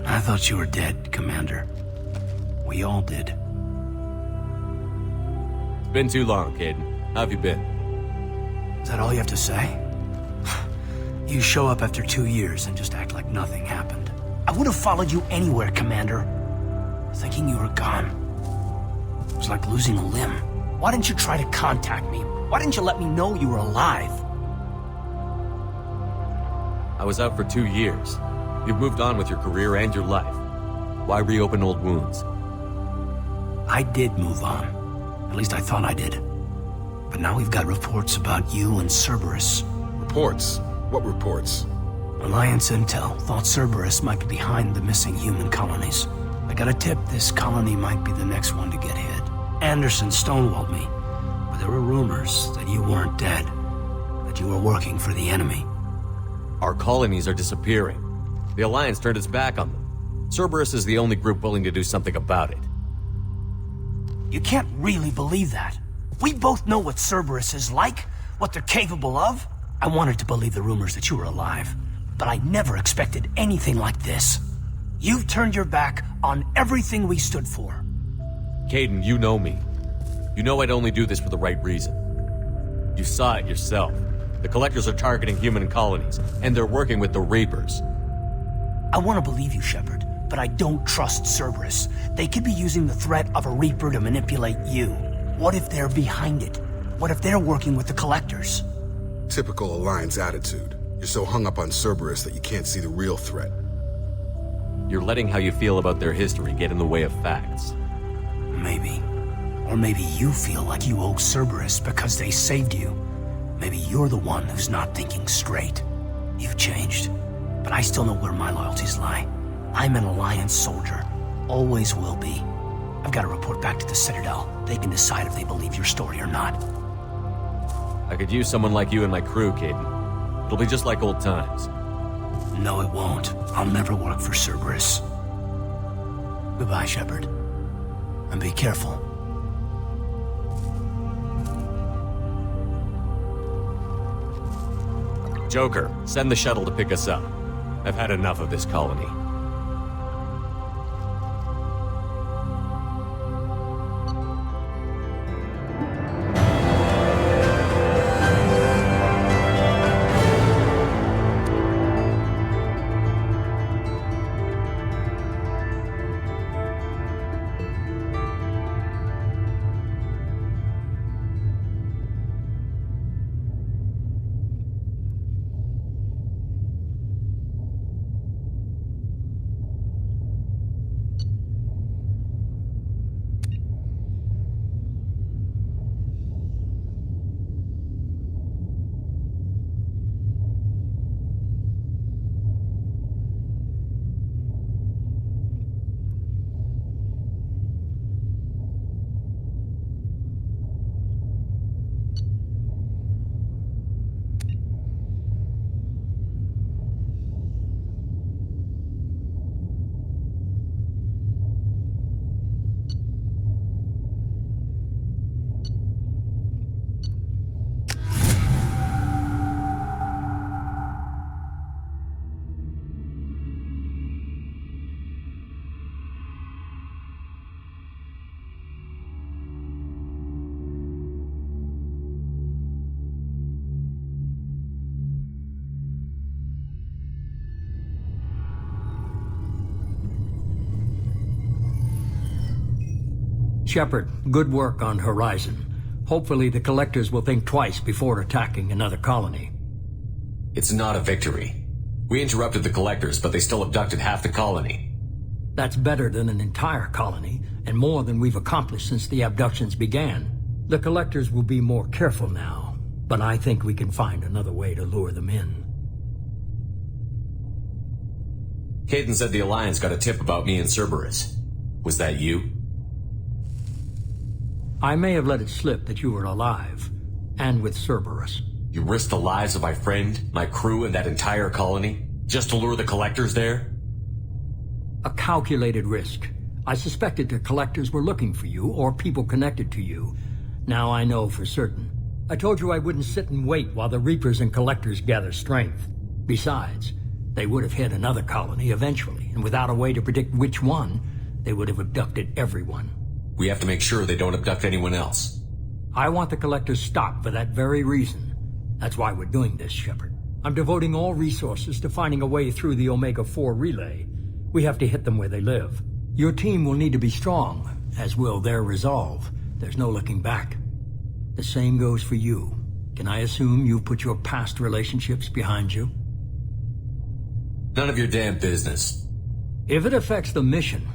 I thought you were dead, Commander. We all did. It's been too long, Kaidan. How have you been? Is that all you have to say? You show up after 2 years and just act like nothing happened. I would have followed you anywhere, Commander. Thinking you were gone. was like losing a limb. Why didn't you try to contact me? Why didn't you let me know you were alive? I was out for 2 years. You've moved on with your career and your life. Why reopen old wounds? I did move on. At least I thought I did. But now we've got reports about you and Cerberus. Reports? What reports? Alliance intel thought Cerberus might be behind the missing human colonies. I got a tip this colony might be the next one to get hit. Anderson stonewalled me, but there were rumors that you weren't dead, that you were working for the enemy. Our colonies are disappearing. The Alliance turned its back on them. Cerberus is the only group willing to do something about it. You can't really believe that. We both know what Cerberus is like, what they're capable of. I wanted to believe the rumors that you were alive, but I never expected anything like this. You've turned your back on everything we stood for. Kaidan, you know me. You know I'd only do this for the right reason. You saw it yourself. The Collectors are targeting human colonies, and they're working with the Reapers. I want to believe you, Shepard, but I don't trust Cerberus. They could be using the threat of a Reaper to manipulate you. What if they're behind it? What if they're working with the Collectors? Typical Alliance attitude. You're so hung up on Cerberus that you can't see the real threat. You're letting how you feel about their history get in the way of facts. Maybe. Or maybe you feel like you owe Cerberus because they saved you. Maybe you're the one who's not thinking straight. You've changed, but I still know where my loyalties lie. I'm an Alliance soldier. Always will be. I've got to report back to the Citadel. They can decide if they believe your story or not. I could use someone like you in my crew, Kaidan. It'll be just like old times. No, it won't. I'll never work for Cerberus. Goodbye, Shepard. And be careful. Joker, send the shuttle to pick us up. I've had enough of this colony. Shepard, good work on Horizon. Hopefully the Collectors will think twice before attacking another colony. It's not a victory. We interrupted the Collectors, but they still abducted half the colony. That's better than an entire colony, and more than we've accomplished since the abductions began. The Collectors will be more careful now, but I think we can find another way to lure them in. Kaidan said the Alliance got a tip about me and Cerberus. Was that you? I may have let it slip that you were alive, and with Cerberus. You risked the lives of my friend, my crew, and that entire colony, just to lure the Collectors there? A calculated risk. I suspected the Collectors were looking for you, or people connected to you. Now I know for certain. I told you I wouldn't sit and wait while the Reapers and Collectors gather strength. Besides, they would have hit another colony eventually, and without a way to predict which one, they would have abducted everyone. We have to make sure they don't abduct anyone else. I want the Collectors stopped for that very reason. That's why we're doing this, Shepard. I'm devoting all resources to finding a way through the Omega-4 relay. We have to hit them where they live. Your team will need to be strong, as will their resolve. There's no looking back. The same goes for you. Can I assume you've put your past relationships behind you? None of your damn business. If it affects the mission,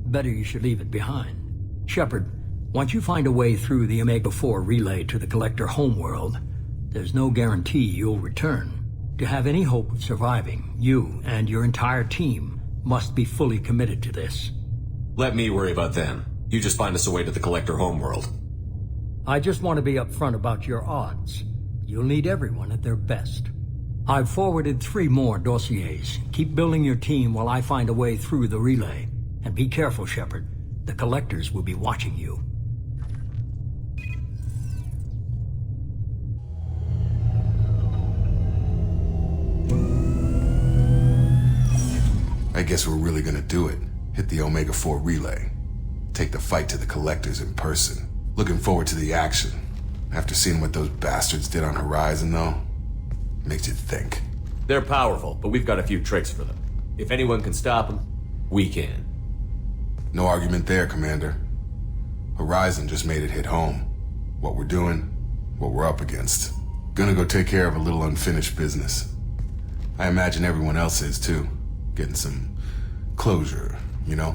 better you should leave it behind. Shepard, once you find a way through the Omega-4 relay to the Collector homeworld, there's no guarantee you'll return. To have any hope of surviving, you and your entire team must be fully committed to this. Let me worry about them. You just find us a way to the Collector homeworld. I just want to be upfront about your odds. You'll need everyone at their best. I've forwarded 3 more dossiers. Keep building your team while I find a way through the relay. And be careful, Shepard. The Collectors will be watching you. I guess we're really gonna do it. Hit the Omega-4 relay. Take the fight to the Collectors in person. Looking forward to the action. After seeing what those bastards did on Horizon, though, makes you think. They're powerful, but we've got a few tricks for them. If anyone can stop them, we can. No argument there, Commander. Horizon just made it hit home. What we're doing, what we're up against. Gonna go take care of a little unfinished business. I imagine everyone else is, too. Getting some closure, you know?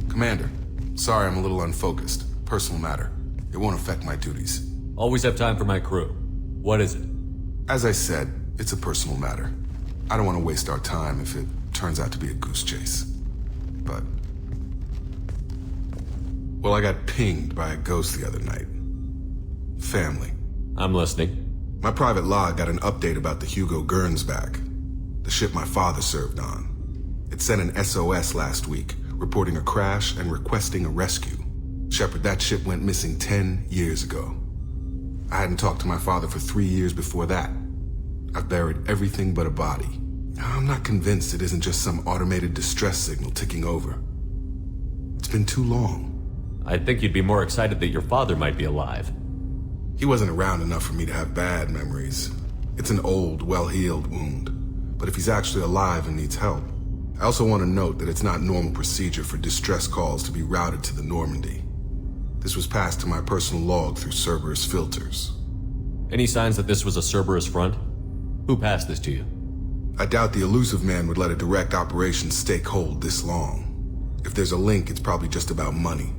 Commander, sorry I'm a little unfocused. Personal matter. It won't affect my duties. Always have time for my crew. What is it? As I said, it's a personal matter. I don't want to waste our time if it turns out to be a goose chase. But... well, I got pinged by a ghost the other night. Family. I'm listening. My private log got an update about the Hugo Gernsback, the ship my father served on. It sent an SOS last week, reporting a crash and requesting a rescue. Shepard, that ship went missing 10 years ago. I hadn't talked to my father for 3 years before that. I've buried everything but a body. I'm not convinced it isn't just some automated distress signal ticking over. It's been too long. I'd think you'd be more excited that your father might be alive. He wasn't around enough for me to have bad memories. It's an old, well-healed wound. But if he's actually alive and needs help, I also want to note that it's not normal procedure for distress calls to be routed to the Normandy. This was passed to my personal log through Cerberus filters. Any signs that this was a Cerberus front? Who passed this to you? I doubt the elusive man would let a direct operation stake hold this long. If there's a link, it's probably just about money.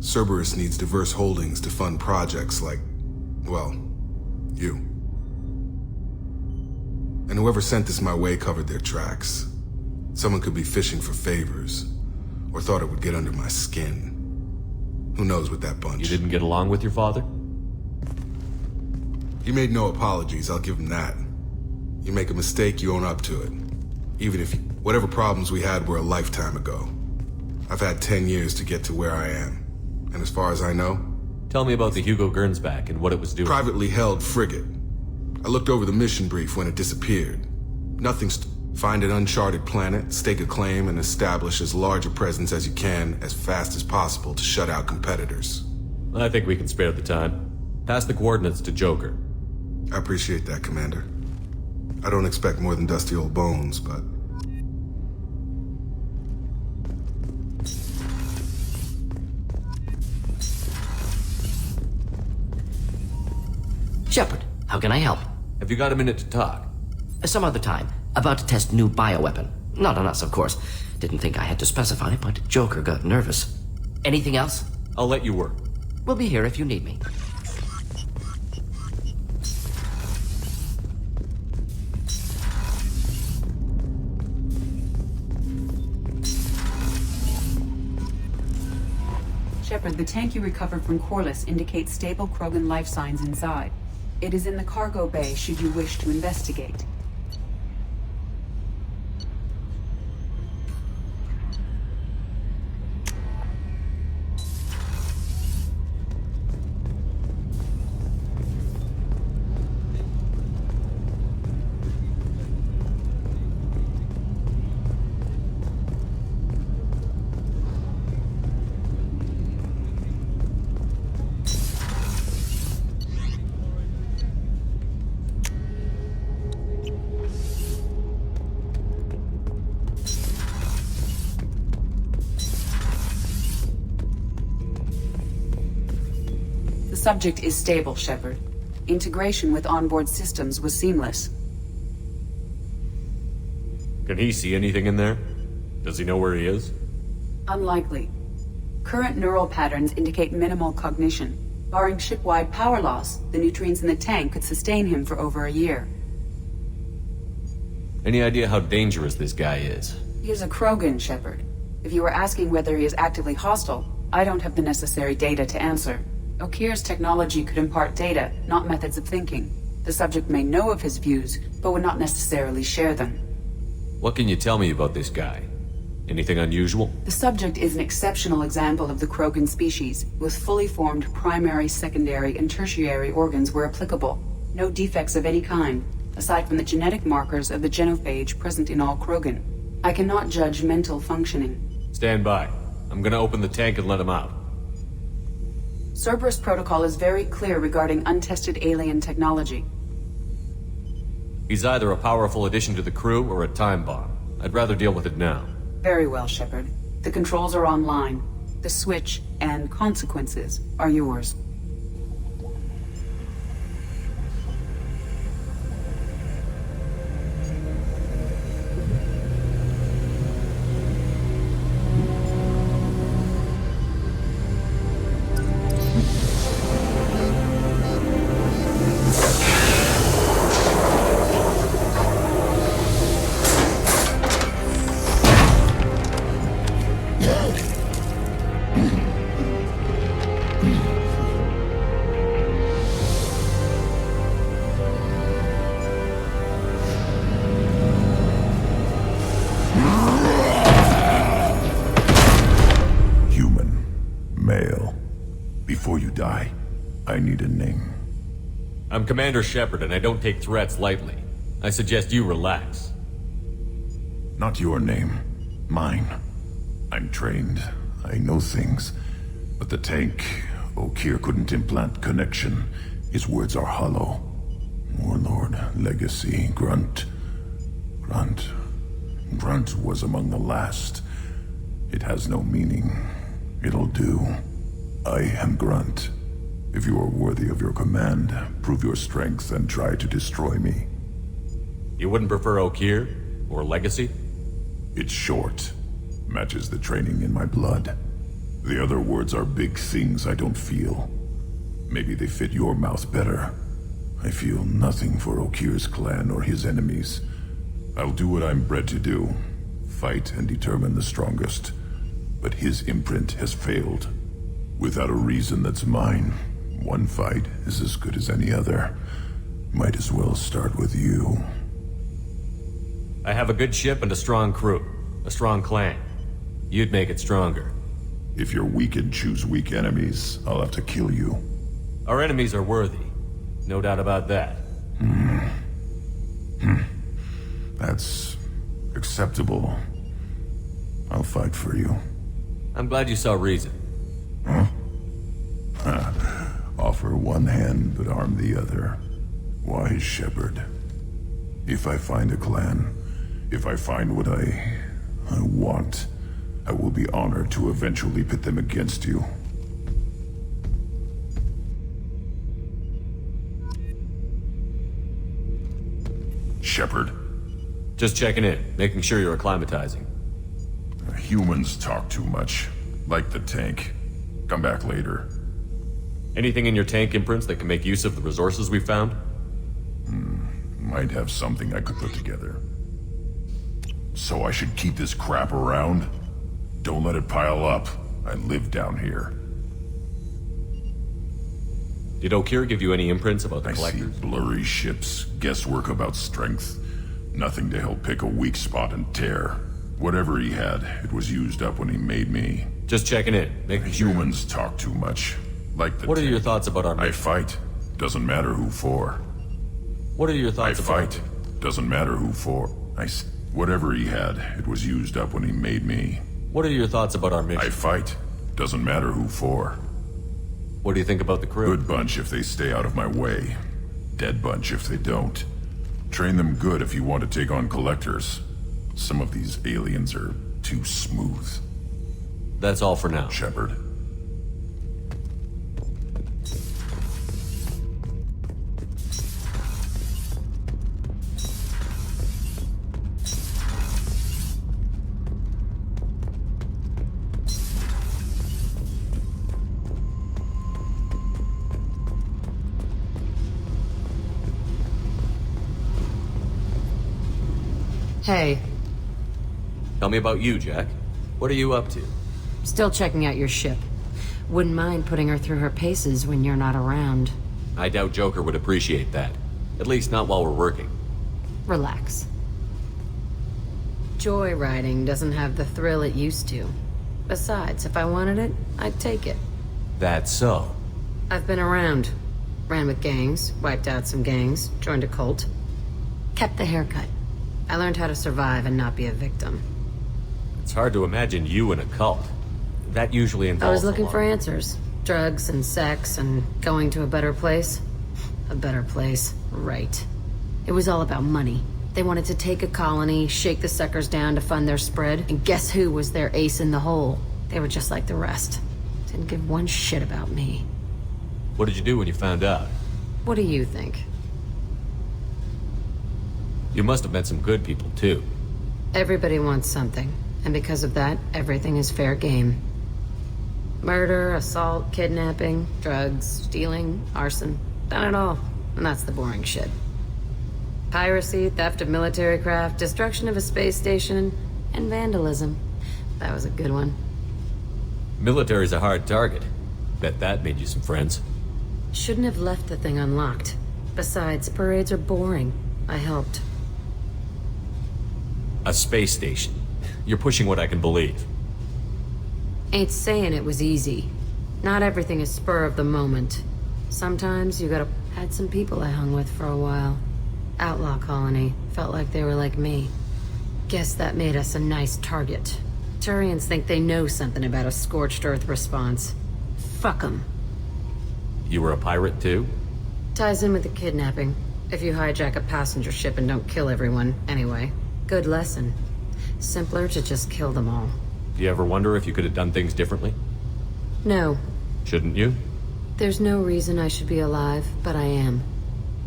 Cerberus needs diverse holdings to fund projects like, well, you. And whoever sent this my way covered their tracks. Someone could be fishing for favors, or thought it would get under my skin. Who knows with that bunch? You didn't get along with your father? He made no apologies, I'll give him that. You make a mistake, you own up to it. Even if whatever problems we had were a lifetime ago. I've had 10 years to get to where I am. And as far as I know... Tell me about the Hugo Gernsback and what it was doing. Privately held frigate. I looked over the mission brief when it disappeared. Nothing's... Find an uncharted planet, stake a claim, and establish as large a presence as you can as fast as possible to shut out competitors. I think we can spare the time. Pass the coordinates to Joker. I appreciate that, Commander. I don't expect more than dusty old bones, but... Shepard, how can I help? Have you got a minute to talk? Some other time. About to test new bioweapon. Not on us, of course. Didn't think I had to specify, but Joker got nervous. Anything else? I'll let you work. We'll be here if you need me. Shepard, the tank you recovered from Corliss indicates stable Krogan life signs inside. It is in the cargo bay should you wish to investigate. subject is stable, Shepard. Integration with onboard systems was seamless. Can he see anything in there? Does he know where he is? Unlikely. Current neural patterns indicate minimal cognition. Barring ship-wide power loss, the nutrients in the tank could sustain him for over a year. Any idea how dangerous this guy is? He is a Krogan, Shepard. If you were asking whether he is actively hostile, I don't have the necessary data to answer. Okir's technology could impart data, not methods of thinking. The subject may know of his views, but would not necessarily share them. What can you tell me about this guy? Anything unusual? The subject is an exceptional example of the Krogan species, with fully formed primary, secondary, and tertiary organs where applicable. No defects of any kind, aside from the genetic markers of the genophage present in all Krogan. I cannot judge mental functioning. Stand by. I'm gonna open the tank and let him out. Cerberus protocol is very clear regarding untested alien technology. He's either a powerful addition to the crew or a time bomb. I'd rather deal with it now. Very well, Shepard. The controls are online. The switch and consequences are yours. I need a name. I'm Commander Shepard, and I don't take threats lightly. I suggest you relax. Not your name. Mine. I'm trained. I know things. But the tank, Okir couldn't implant connection. His words are hollow. Warlord, Legacy, Grunt. Grunt was among the last. It has no meaning. It'll do. I am Grunt. If you are worthy of your command, prove your strength and try to destroy me. You wouldn't prefer Okir? Or Legacy? It's short. Matches the training in my blood. The other words are big things I don't feel. Maybe they fit your mouth better. I feel nothing for Okir's clan or his enemies. I'll do what I'm bred to do. Fight and determine the strongest. But his imprint has failed. Without a reason that's mine, one fight is as good as any other. Might as well start with you. I have a good ship and a strong crew. A strong clan. You'd make it stronger. If you're weak and choose weak enemies, I'll have to kill you. Our enemies are worthy. No doubt about that. That's acceptable. I'll fight for you. I'm glad you saw reason. Huh? Offer one hand, but arm the other. Wise Shepard. If I find a clan, if I find what I want, I will be honored to eventually pit them against you. Shepard. Just checking in, making sure you're acclimatizing. Humans talk too much. Like the tank. Come back later. Anything in your tank imprints that can make use of the resources we found? Might have something I could put together. So I should keep this crap around? Don't let it pile up. I live down here. Did Okir give you any imprints about the collectors? I see blurry ships, guesswork about strength. Nothing to help pick a weak spot and tear. Whatever he had, it was used up when he made me. Just checking in, making sure. Humans talk too much. Like the What are tank. your thoughts about our mission? I fight. Doesn't matter who for. What are your thoughts about... I fight. Doesn't matter who for. Whatever he had, it was used up when he made me. What are your thoughts about our mission? I fight. Doesn't matter who for. What do you think about the crew? Good bunch if they stay out of my way. Dead bunch if they don't. Train them good if you want to take on collectors. Some of these aliens are too smooth. That's all for now. Shepard. Hey, Tell me about you, Jack. What are you up to? still checking out your ship. Wouldn't mind putting her through her paces when you're not around. I doubt Joker would appreciate that. At least not while we're working. Relax. Joyriding doesn't have the thrill it used to. Besides, if I wanted it, I'd take it. That's so. I've been around. Ran with gangs, wiped out some gangs, joined a cult. Kept the haircut. I learned how to survive and not be a victim. It's hard to imagine you in a cult. That usually involves I was looking a lot. for answers. Drugs and sex and going to a better place. A better place, right. It was all about money. They wanted to take a colony, shake the suckers down to fund their spread, and guess who was their ace in the hole? They were just like the rest. Didn't give one shit about me. What did you do when you found out? What do you think? You must have met some good people, too. Everybody wants something, and because of that, everything is fair game. Murder, assault, kidnapping, drugs, stealing, arson. Done it all, and that's the boring shit. Piracy, theft of military craft, destruction of a space station, and vandalism. That was a good one. Military's a hard target. Bet that made you some friends. Shouldn't have left the thing unlocked. Besides, parades are boring. I helped. A space station. You're pushing what I can believe. Ain't saying it was easy. Not everything is spur of the moment. Sometimes you gotta... Had some people I hung with for a while. Outlaw colony. Felt like they were like me. Guess that made us a nice target. Turians think they know something about a scorched earth response. Fuck 'em. You were a pirate, too? Ties in with the kidnapping. If you hijack a passenger ship and don't kill everyone, anyway. Good lesson. Simpler to just kill them all. Do you ever wonder if you could have done things differently? No. Shouldn't you? There's no reason I should be alive, but I am.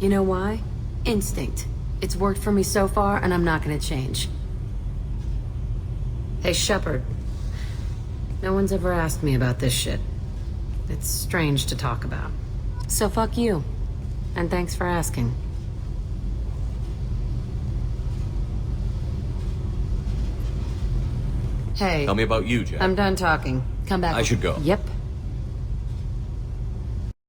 You know why? Instinct. It's worked for me so far, and I'm not gonna change. Hey, Shepard. No one's ever asked me about this shit. It's strange to talk about. So fuck you. And thanks for asking. Hey. Tell me about you, Jack. I'm done talking. Come back. I should go. Yep.